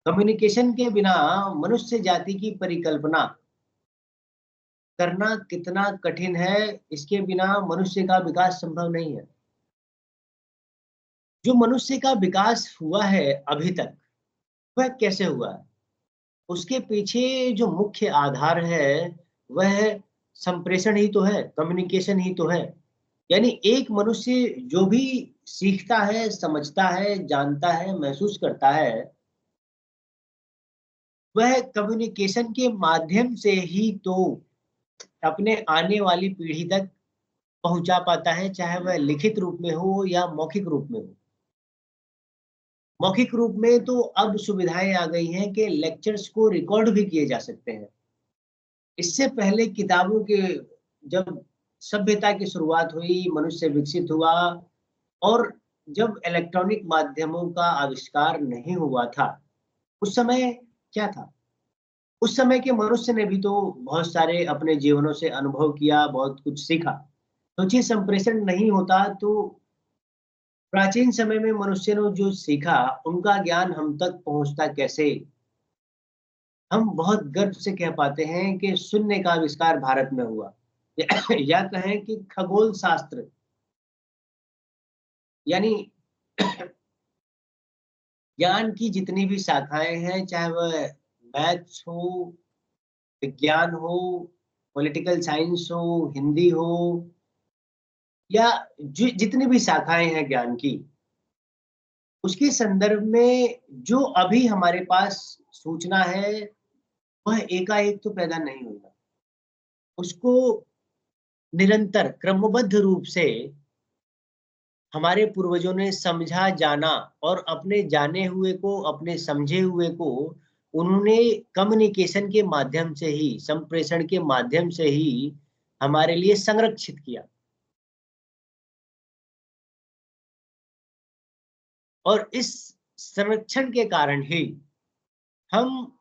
कम्युनिकेशन के बिना मनुष्य जाति की परिकल्पना करना कितना कठिन है, इसके बिना मनुष्य का विकास संभव नहीं है। जो मनुष्य का विकास हुआ है अभी तक, वह कैसे हुआ है? उसके पीछे जो मुख्य आधार है, वह संप्रेषण ही तो है, कम्युनिकेशन ही तो है। यानी एक मनुष्य जो भी सीखता है, समझता है, जानता है, महसूस करता है, वह कम्युनिकेशन के माध्यम से ही तो अपने आने वाली पीढ़ी तक पहुंचा पाता है, चाहे वह लिखित रूप में हो या मौखिक रूप में हो। मौखिक रूप में तो अब सुविधाएं आ गई हैं कि लेक्चर्स को रिकॉर्ड भी किए जा सकते हैं। इससे पहले किताबों के, जब सभ्यता की शुरुआत हुई, मनुष्य विकसित हुआ, और जब इलेक्ट्रॉनिक माध्यमों का आविष्कार नहीं हुआ था, उस समय क्या था? उस समय के मनुष्य ने भी तो बहुत सारे अपने जीवनों से अनुभव किया, बहुत कुछ सीखा। सोचिए, संप्रेषण नहीं होता तो प्राचीन समय में मनुष्य ने जो सीखा, उनका ज्ञान हम तक पहुंचता कैसे? हम बहुत गर्व से कह पाते हैं कि शून्य का आविष्कार भारत में हुआ। या कहें कि खगोल शास्त्र, यानी ज्ञान की जितनी भी शाखाएं हैं, चाहे वह मैथ्स हो, विज्ञान हो, पॉलिटिकल साइंस हो, हिंदी हो, या जितनी भी शाखाएं हैं ज्ञान की, उसके संदर्भ में जो अभी हमारे पास सूचना है, वह एकाएक तो पैदा नहीं होगा। उसको निरंतर क्रमबद्ध रूप से हमारे पूर्वजों ने समझा, जाना, और अपने जाने हुए को, अपने समझे हुए को उन्होंने कम्युनिकेशन के माध्यम से ही, संप्रेषण के माध्यम से ही हमारे लिए संरक्षित किया। और इस संरक्षण के कारण ही हम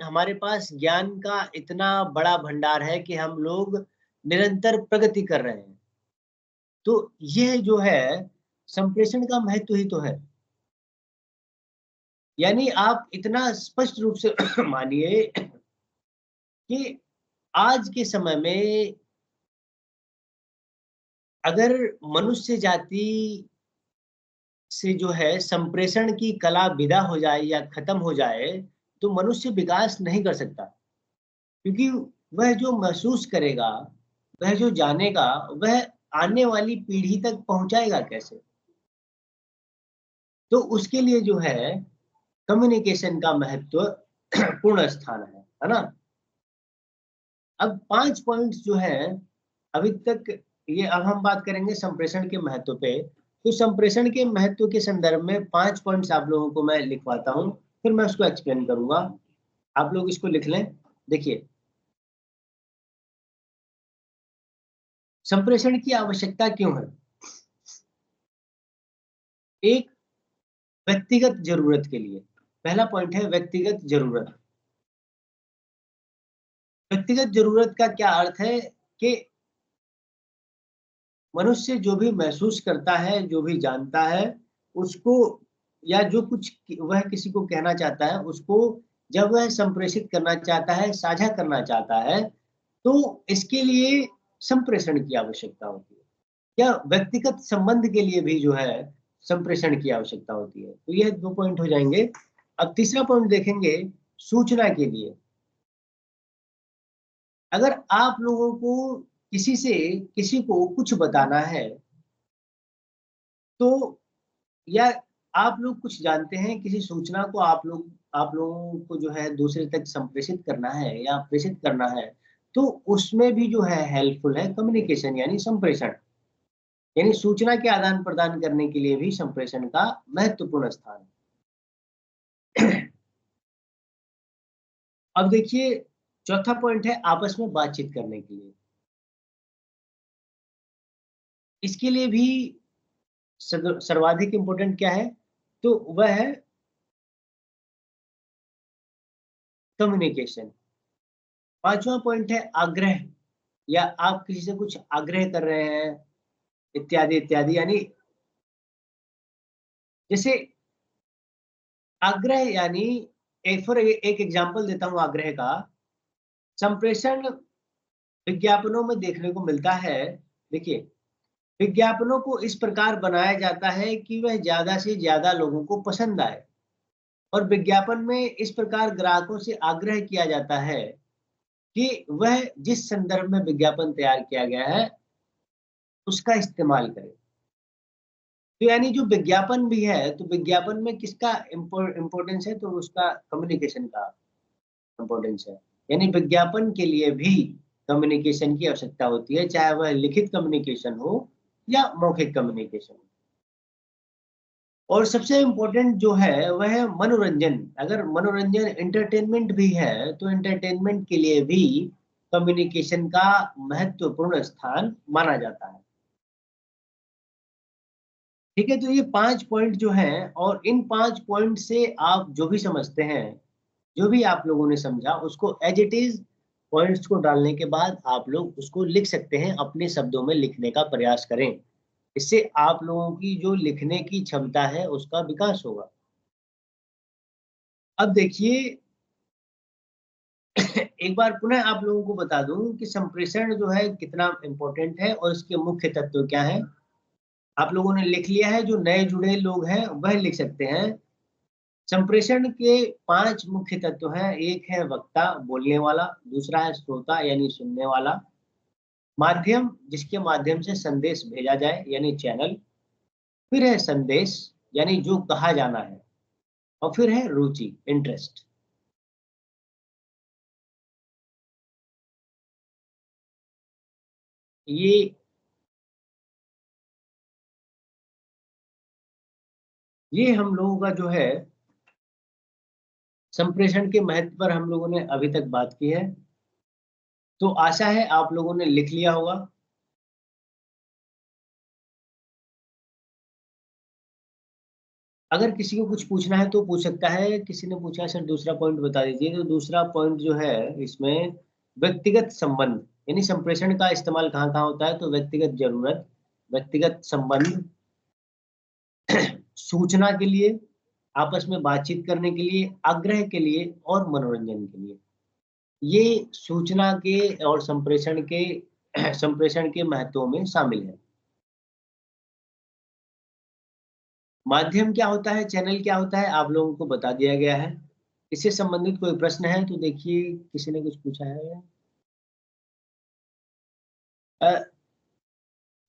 हमारे पास ज्ञान का इतना बड़ा भंडार है कि हम लोग निरंतर प्रगति कर रहे हैं। तो यह जो है संप्रेषण का महत्व ही तो है। यानी आप इतना स्पष्ट रूप से मानिए कि आज के समय में अगर मनुष्य जाति से जो है संप्रेषण की कला विदा हो जाए या खत्म हो जाए, तो मनुष्य विकास नहीं कर सकता। क्योंकि वह जो महसूस करेगा, वह जो जानेगा, वह आने वाली पीढ़ी तक पहुंचाएगा कैसे? तो उसके लिए जो है कम्युनिकेशन का महत्व पूर्ण स्थान है ना? अब 5 पॉइंट्स जो हैं अभी तक, ये अब हम बात करेंगे संप्रेषण के महत्व पे। तो संप्रेषण के महत्व के संदर्भ में 5 पॉइंट्स आप लोगों को मैं लिखवाता हूँ, फिर मैं उसको एक्सप्लेन करूंगा। आप लोग इसको लिख लें। देखिए, संप्रेषण की आवश्यकता क्यों है? एक, व्यक्तिगत जरूरत के लिए। पहला पॉइंट है व्यक्तिगत जरूरत। व्यक्तिगत जरूरत का क्या अर्थ है कि मनुष्य जो भी महसूस करता है, जो भी जानता है, उसको या जो कुछ वह किसी को कहना चाहता है, उसको जब वह संप्रेषित करना चाहता है, साझा करना चाहता है, तो इसके लिए संप्रेषण की आवश्यकता होती है। या व्यक्तिगत संबंध के लिए भी जो है संप्रेषण की आवश्यकता होती है। तो ये 2 पॉइंट हो जाएंगे। अब तीसरा पॉइंट देखेंगे, सूचना के लिए। अगर आप लोगों को किसी को कुछ बताना है, तो या आप लोग कुछ जानते हैं, किसी सूचना को आप लोगों को जो है दूसरे तक संप्रेषित करना है या प्रेषित करना है, तो उसमें भी जो है हेल्पफुल है कम्युनिकेशन यानी संप्रेषण। यानी सूचना के आदान प्रदान करने के लिए भी संप्रेषण का महत्वपूर्ण स्थान है। अब देखिए, चौथा पॉइंट है आपस में बातचीत करने के लिए। इसके लिए भी सर्वाधिक इंपॉर्टेंट क्या है? तो वह है कम्युनिकेशन। पांचवा पॉइंट है आग्रह, या आप किसी से कुछ आग्रह कर रहे हैं, इत्यादि इत्यादि। यानी जैसे आग्रह यानी, एक एग्जांपल देता हूं आग्रह का। संप्रेषण विज्ञापनों में देखने को मिलता है। देखिए, विज्ञापनों को इस प्रकार बनाया जाता है कि वह ज्यादा से ज्यादा लोगों को पसंद आए, और विज्ञापन में इस प्रकार ग्राहकों से आग्रह किया जाता है कि वह जिस संदर्भ में विज्ञापन तैयार किया गया है उसका इस्तेमाल करें। तो यानी जो विज्ञापन भी है, तो विज्ञापन में किसका इम्पोर्टेंस है? तो उसका कम्युनिकेशन का इम्पोर्टेंस है। यानी विज्ञापन के लिए भी कम्युनिकेशन की आवश्यकता होती है, चाहे वह लिखित कम्युनिकेशन हो या मौखिक कम्युनिकेशन हो। और सबसे इम्पोर्टेंट जो है वह है मनोरंजन। अगर मनोरंजन एंटरटेनमेंट भी है, तो एंटरटेनमेंट के लिए भी कम्युनिकेशन का महत्वपूर्ण स्थान माना जाता है। ठीक है, तो ये 5 पॉइंट जो हैं, और इन 5 पॉइंट से आप जो भी समझते हैं, जो भी आप लोगों ने समझा, उसको एज इट इज पॉइंट्स को डालने के बाद आप लोग उसको लिख सकते हैं, अपने शब्दों में लिखने का प्रयास करें। इससे आप लोगों की जो लिखने की क्षमता है उसका विकास होगा। अब देखिए, एक बार पुनः आप लोगों को बता दूं कि संप्रेषण जो है कितना इम्पोर्टेंट है और इसके मुख्य तत्व क्या है। आप लोगों ने लिख लिया है, जो नए जुड़े लोग हैं वह लिख सकते हैं। संप्रेषण के 5 मुख्य तत्व हैं। एक है वक्ता, बोलने वाला। दूसरा है श्रोता यानी सुनने वाला। माध्यम, जिसके माध्यम से संदेश भेजा जाए यानी चैनल। फिर है संदेश, यानी जो कहा जाना है। और फिर है रुचि, इंटरेस्ट। ये ये हम लोगों का जो है संप्रेषण के महत्व पर हम लोगों ने अभी तक बात की है। तो आशा है आप लोगों ने लिख लिया होगा। अगर किसी को कुछ पूछना है तो पूछ सकता है। किसी ने पूछा सर दूसरा पॉइंट बता दीजिए, तो दूसरा पॉइंट जो है इसमें व्यक्तिगत संबंध, यानी संप्रेषण का इस्तेमाल कहाँ कहाँ होता है? तो व्यक्तिगत जरूरत, व्यक्तिगत संबंध, सूचना के लिए, आपस में बातचीत करने के लिए, आग्रह के लिए और मनोरंजन के लिए। ये सूचना के और संप्रेषण के संप्रेषण के महत्वों में शामिल है। माध्यम क्या होता है, चैनल क्या होता है, आप लोगों को बता दिया गया है। इससे संबंधित कोई प्रश्न है तो देखिए, किसी ने कुछ पूछा है। अ,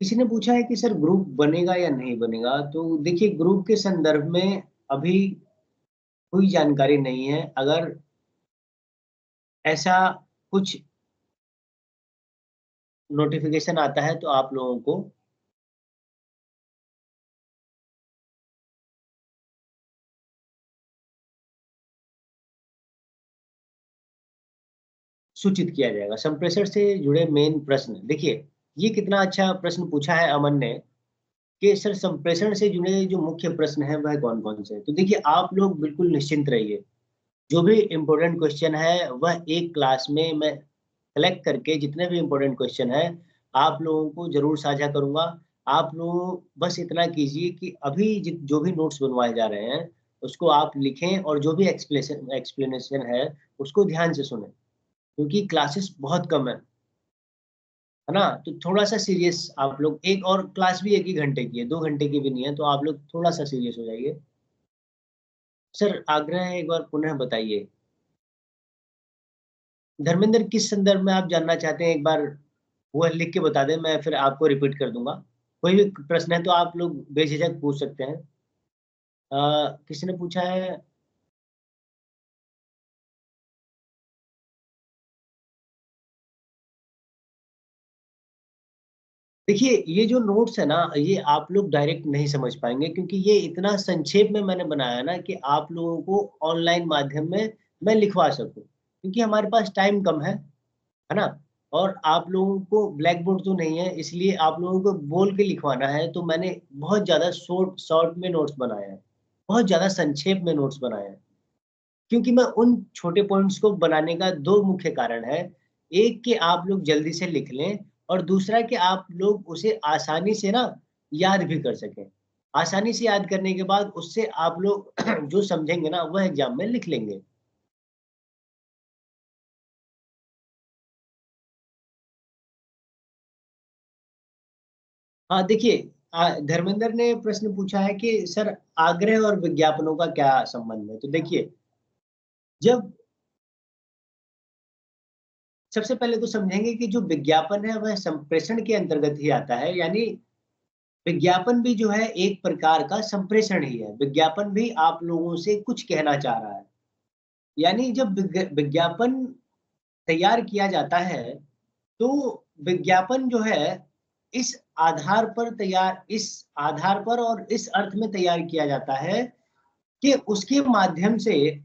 किसी ने पूछा है कि सर ग्रुप बनेगा या नहीं बनेगा? तो देखिए, ग्रुप के संदर्भ में अभी कोई जानकारी नहीं है। अगर ऐसा कुछ नोटिफ़िकेशन आता है तो आप लोगों को सूचित किया जाएगा। संप्रेषण से जुड़े मेन प्रश्न, देखिए ये कितना अच्छा प्रश्न पूछा है अमन ने, कि सर संप्रेषण से जुड़े जो मुख्य प्रश्न हैं वह कौन-कौन से हैं? तो देखिए, आप लोग बिल्कुल निश्चिंत रहिए। जो भी इम्पोर्टेंट क्वेश्चन है वह एक क्लास में मैं कलेक्ट करके जितने भी इम्पोर्टेंट क्वेश्चन हैं, आप लोगों को ज़रूर साझा करूँगा। आप लोग बस इतना कीजिए कि अभी जो भी नोट्स बनवाए जा रहे हैं, उसको आप लिखें और जो भी एक्सप्लेनेशन है, उसको ध्यान से सुनें। क्योंकि क्लासेस बहुत कम है ना? तो थोड़ा-सा सीरियस आप लोग, एक और क्लास भी 1 ही घंटे की है, 2 घंटे की भी नहीं है, तो आप लोग थोड़ा-सा सीरियस हो जाइए। सर आग्रह है, एक बार पुनः बताइए। धर्मेंद्र, किस संदर्भ में आप जानना चाहते हैं, एक बार वो लिख के बता दें, मैं फिर आपको रिपीट कर दूँगा। कोई भी प्रश्न है तो आप लोग बेझिझक पूछ सकते हैं। किसी ने पूछा है। देखिए, ये जो नोट्स है ना, ये आप लोग डायरेक्ट नहीं समझ पाएँगे, क्योंकि ये इतना संक्षेप में मैंने बनाया है ना कि आप लोगों को ऑनलाइन माध्यम में मैं लिखवा सकूँ। क्योंकि हमारे पास टाइम कम है ना? और आप लोगों को ब्लैक बोर्ड तो नहीं है, इसलिए आप लोगों को बोल के लिखवाना है, तो मैंने बहुत ज़्यादा शॉर्ट शॉर्ट में नोट्स बनाए हैं। बहुत ज़्यादा संक्षेप में नोट्स बनाए हैं। क्योंकि मैं उन छोटे पॉइंट्स को बनाने का 2 मुख्य कारण है। एक कि आप लोग जल्दी से लिख लें, और दूसरा कि आप लोग उसे आसानी से ना याद भी कर सकें। आसानी से याद करने के बाद उससे आप लोग जो समझेंगे ना, वह एग्ज़ाम में लिख लेंगे। हाँ, देखिए, धर्मेंद्र ने प्रश्न पूछा है कि सर आग्रह और विज्ञापनों का क्या संबंध है? तो देखिए, जब सबसे पहले तो समझेंगे कि जो विज्ञापन है वह संप्रेषण के अंतर्गत ही आता है। यानी विज्ञापन भी जो है एक प्रकार का संप्रेषण ही है। विज्ञापन भी आप लोगों से कुछ कहना चाह रहा है। यानी जब विज्ञापन तैयार किया जाता है, तो विज्ञापन जो है इस आधार पर और इस अर्थ में तैयार किया जाता है कि उसके माध्यम से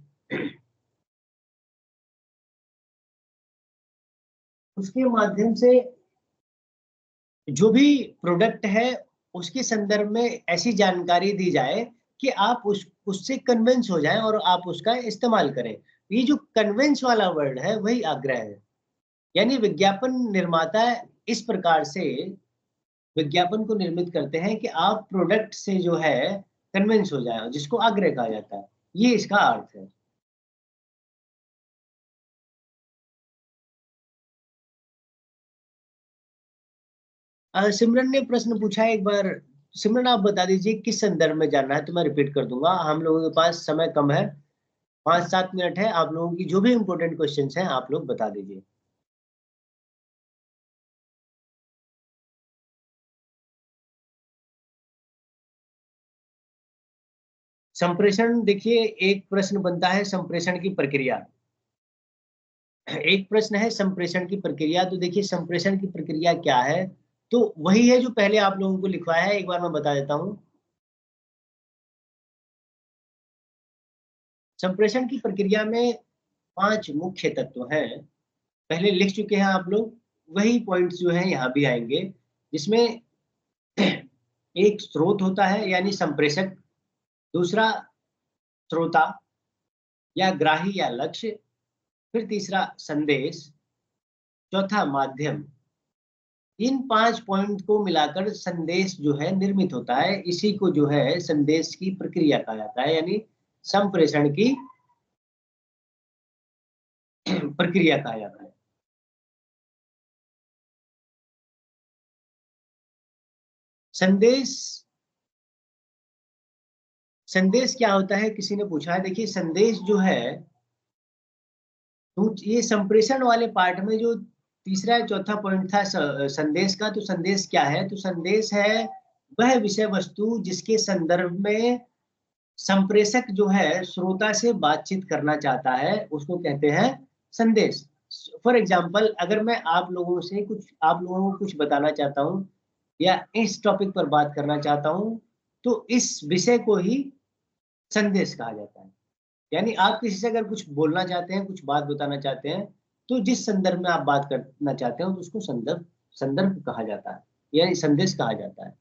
जो भी प्रोडक्ट है, उसके संदर्भ में ऐसी जानकारी दी जाए कि आप उससे कन्विंस हो जाएँ और आप उसका इस्तेमाल करें। ये जो कन्विंस वाला वर्ड है, वही आग्रह है। यानी विज्ञापन निर्माता इस प्रकार से विज्ञापन को निर्मित करते हैं कि आप प्रोडक्ट से जो है कन्विंस हो जाएँ, जिसको आग्रह कहा जाता है। ये इसका अर्थ है। सिमरन ने प्रश्न पूछा है, एक बार सिमरन आप बता दीजिए किस संदर्भ में जानना है, तो मैं रिपीट कर दूँगा। हम लोगों के पास समय कम है, 5-7 मिनट है, आप लोगों की जो भी इम्पोर्टेंट क्वेश्चन्स हैं, आप लोग बता दीजिए। संप्रेषण, देखिए एक प्रश्न बनता है संप्रेषण की प्रक्रिया। एक प्रश्न है संप्रेषण की प्रक्रिया, तो देखिए संप्रेषण की प्रक्रिया क्या है? तो वही है जो पहले आप लोगों को लिखवाया है, एक बार मैं बता देता हूँ। संप्रेषण की प्रक्रिया में 5 मुख्य तत्व हैं। पहले लिख चुके हैं आप लोग, वही पॉइंट्स जो हैं यहाँ भी आएँगे, जिसमें एक स्रोत होता है यानी संप्रेषक, दूसरा श्रोता या ग्राही या लक्ष्य, फिर तीसरा संदेश, चौथा माध्यम। इन 5 पॉइंट को मिलाकर संदेश जो है निर्मित होता है। इसी को जो है संदेश की प्रक्रिया कहा जाता है, यानी संप्रेषण की प्रक्रिया कहा जाता है। संदेश, संदेश क्या होता है किसी ने पूछा है। देखिए संदेश जो है, तो ये संप्रेषण वाले पार्ट में जो तीसरा या चौथा पॉइंट था संदेश का, तो संदेश क्या है, तो संदेश है वह विषय वस्तु जिसके संदर्भ में संप्रेषक जो है श्रोता से बातचीत करना चाहता है, उसको कहते हैं संदेश। फॉर एग्जाम्पल, अगर मैं आप लोगों से कुछ, आप लोगों को कुछ बताना चाहता हूँ या इस टॉपिक पर बात करना चाहता हूँ, तो इस विषय को ही संदेश कहा जाता है। यानी आप किसी से अगर कुछ बोलना चाहते हैं, कुछ बात बताना चाहते हैं, तो जिस संदर्भ में आप बात करना चाहते हो तो उसको संदर्भ, संदर्भ कहा जाता है, यानी संदेश कहा जाता है।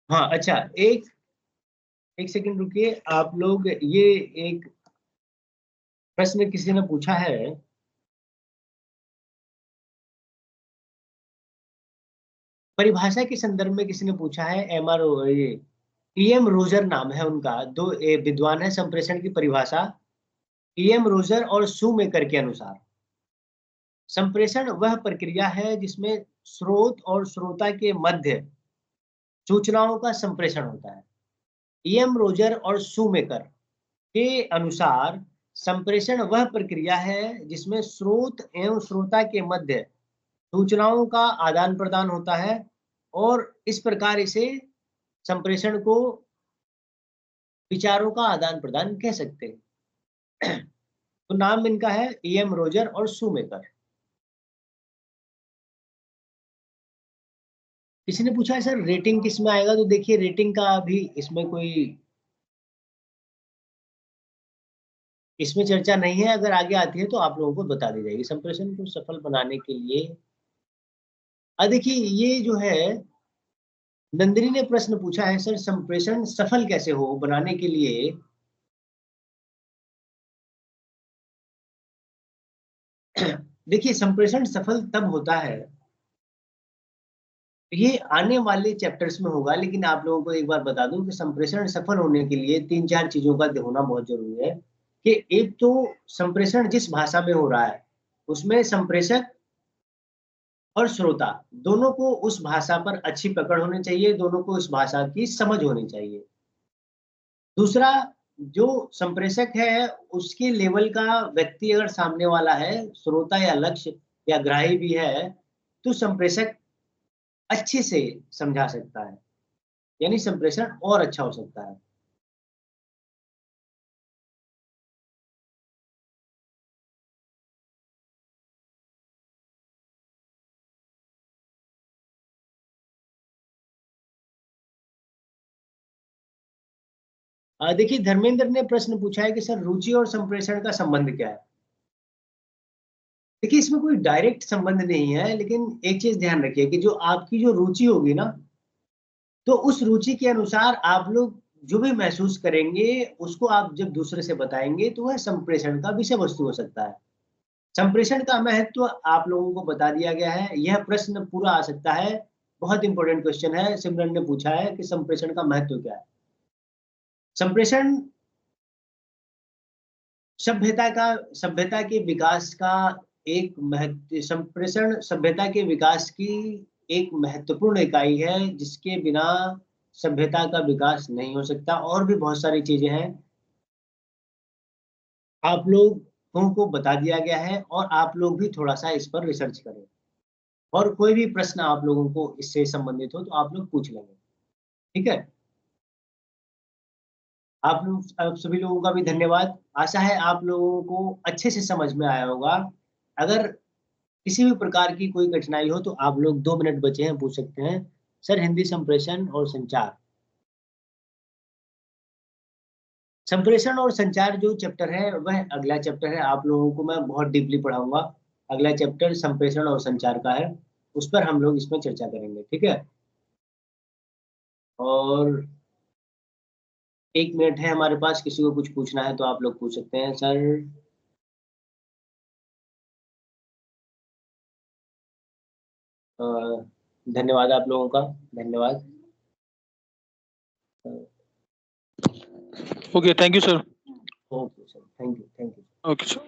हाँ अच्छा, एक एक सेकंड रुकिए आप लोग, ये एक प्रश्न किसी ने पूछा है, परिभाषा के संदर्भ में किसी ने पूछा है। एम आर ये ईएम रोजर नाम है उनका, दो विद्वान है संप्रेषण की परिभाषा, ईएम रोजर और शूमेकर के अनुसार संप्रेषण वह प्रक्रिया है जिसमें स्रोत और श्रोता के मध्य सूचनाओं का संप्रेषण होता है। ईएम रोजर और शूमेकर के अनुसार संप्रेषण वह प्रक्रिया है जिसमें स्रोत एवं श्रोता के मध्य सूचनाओं का आदान प्रदान होता है, और इस प्रकार इसे संप्रेषण को विचारों का आदान प्रदान कह सकते हैं। तो नाम इनका है ईएम रोजर और शूमेकर। किसी ने पूछा है सर रेटिंग किस में आएगा, तो देखिए रेटिंग का अभी इसमें कोई, इसमें चर्चा नहीं है। अगर आगे आती है तो आप लोगों को बता दी जाएगी। संप्रेषण को सफल बनाने के लिए, देखिए ये जो है, नंदिनी ने प्रश्न पूछा है सर संप्रेषण सफल कैसे हो बनाने के लिए। देखिए संप्रेषण सफल तब होता है, ये आने वाले चैप्टर्स में होगा, लेकिन आप लोगों को एक बार बता दूं कि संप्रेषण सफल होने के लिए तीन चार चीजों का होना बहुत जरूरी है। कि एक तो संप्रेषण जिस भाषा में हो रहा है उसमें संप्रेषक और श्रोता दोनों को उस भाषा पर अच्छी पकड़ होनी चाहिए, दोनों को उस भाषा की समझ होनी चाहिए। दूसरा, जो संप्रेषक है उसके लेवल का व्यक्ति अगर सामने वाला है, श्रोता या लक्ष्य या ग्राही भी है, तो संप्रेषक अच्छे से समझा सकता है, यानी संप्रेषण और अच्छा हो सकता है। देखिए धर्मेंद्र ने प्रश्न पूछा है कि सर रुचि और संप्रेषण का संबंध क्या है। देखिए इसमें कोई डायरेक्ट संबंध नहीं है, लेकिन एक चीज ध्यान रखिए कि जो आपकी जो रुचि होगी ना, तो उस रुचि के अनुसार आप लोग जो भी महसूस करेंगे उसको आप जब दूसरे से बताएंगे तो वह संप्रेषण का विषय वस्तु हो सकता है। संप्रेषण का महत्व आप लोगों को बता दिया गया है। यह प्रश्न पूरा आ सकता है, बहुत इंपॉर्टेंट क्वेश्चन है। सिमरन ने पूछा है कि संप्रेषण का महत्व क्या है। संप्रेषण सभ्यता का, सभ्यता के विकास का एक महत्व, संप्रेषण सभ्यता के विकास की एक महत्वपूर्ण इकाई है, जिसके बिना सभ्यता का विकास नहीं हो सकता। और भी बहुत सारी चीजें हैं, आप लोगों को बता दिया गया है, और आप लोग भी थोड़ा सा इस पर रिसर्च करें, और कोई भी प्रश्न आप लोगों को इससे संबंधित हो तो आप लोग पूछ लेंगे। ठीक है, आप सभी लोगों का भी धन्यवाद। आशा है आप लोगों को अच्छे से समझ में आया होगा। अगर किसी भी प्रकार की कोई कठिनाई हो तो आप लोग 2 मिनट बचे हैं, पूछ सकते हैं। सर हिंदी संप्रेषण और संचार, संप्रेषण और संचार जो चैप्टर है वह अगला चैप्टर है। आप लोगों को मैं बहुत डीपली पढ़ाऊंगा। अगला चैप्टर संप्रेषण और संचार का है, उस पर हम लोग इसमें चर्चा करेंगे। ठीक है, और 1 मिनट है हमारे पास, किसी को कुछ पूछना है तो आप लोग पूछ सकते हैं सर। अ, धन्यवाद आप लोगों का, धन्यवाद। Okay, thank you, sir. Okay sir, thank you, thank you. Okay, sir.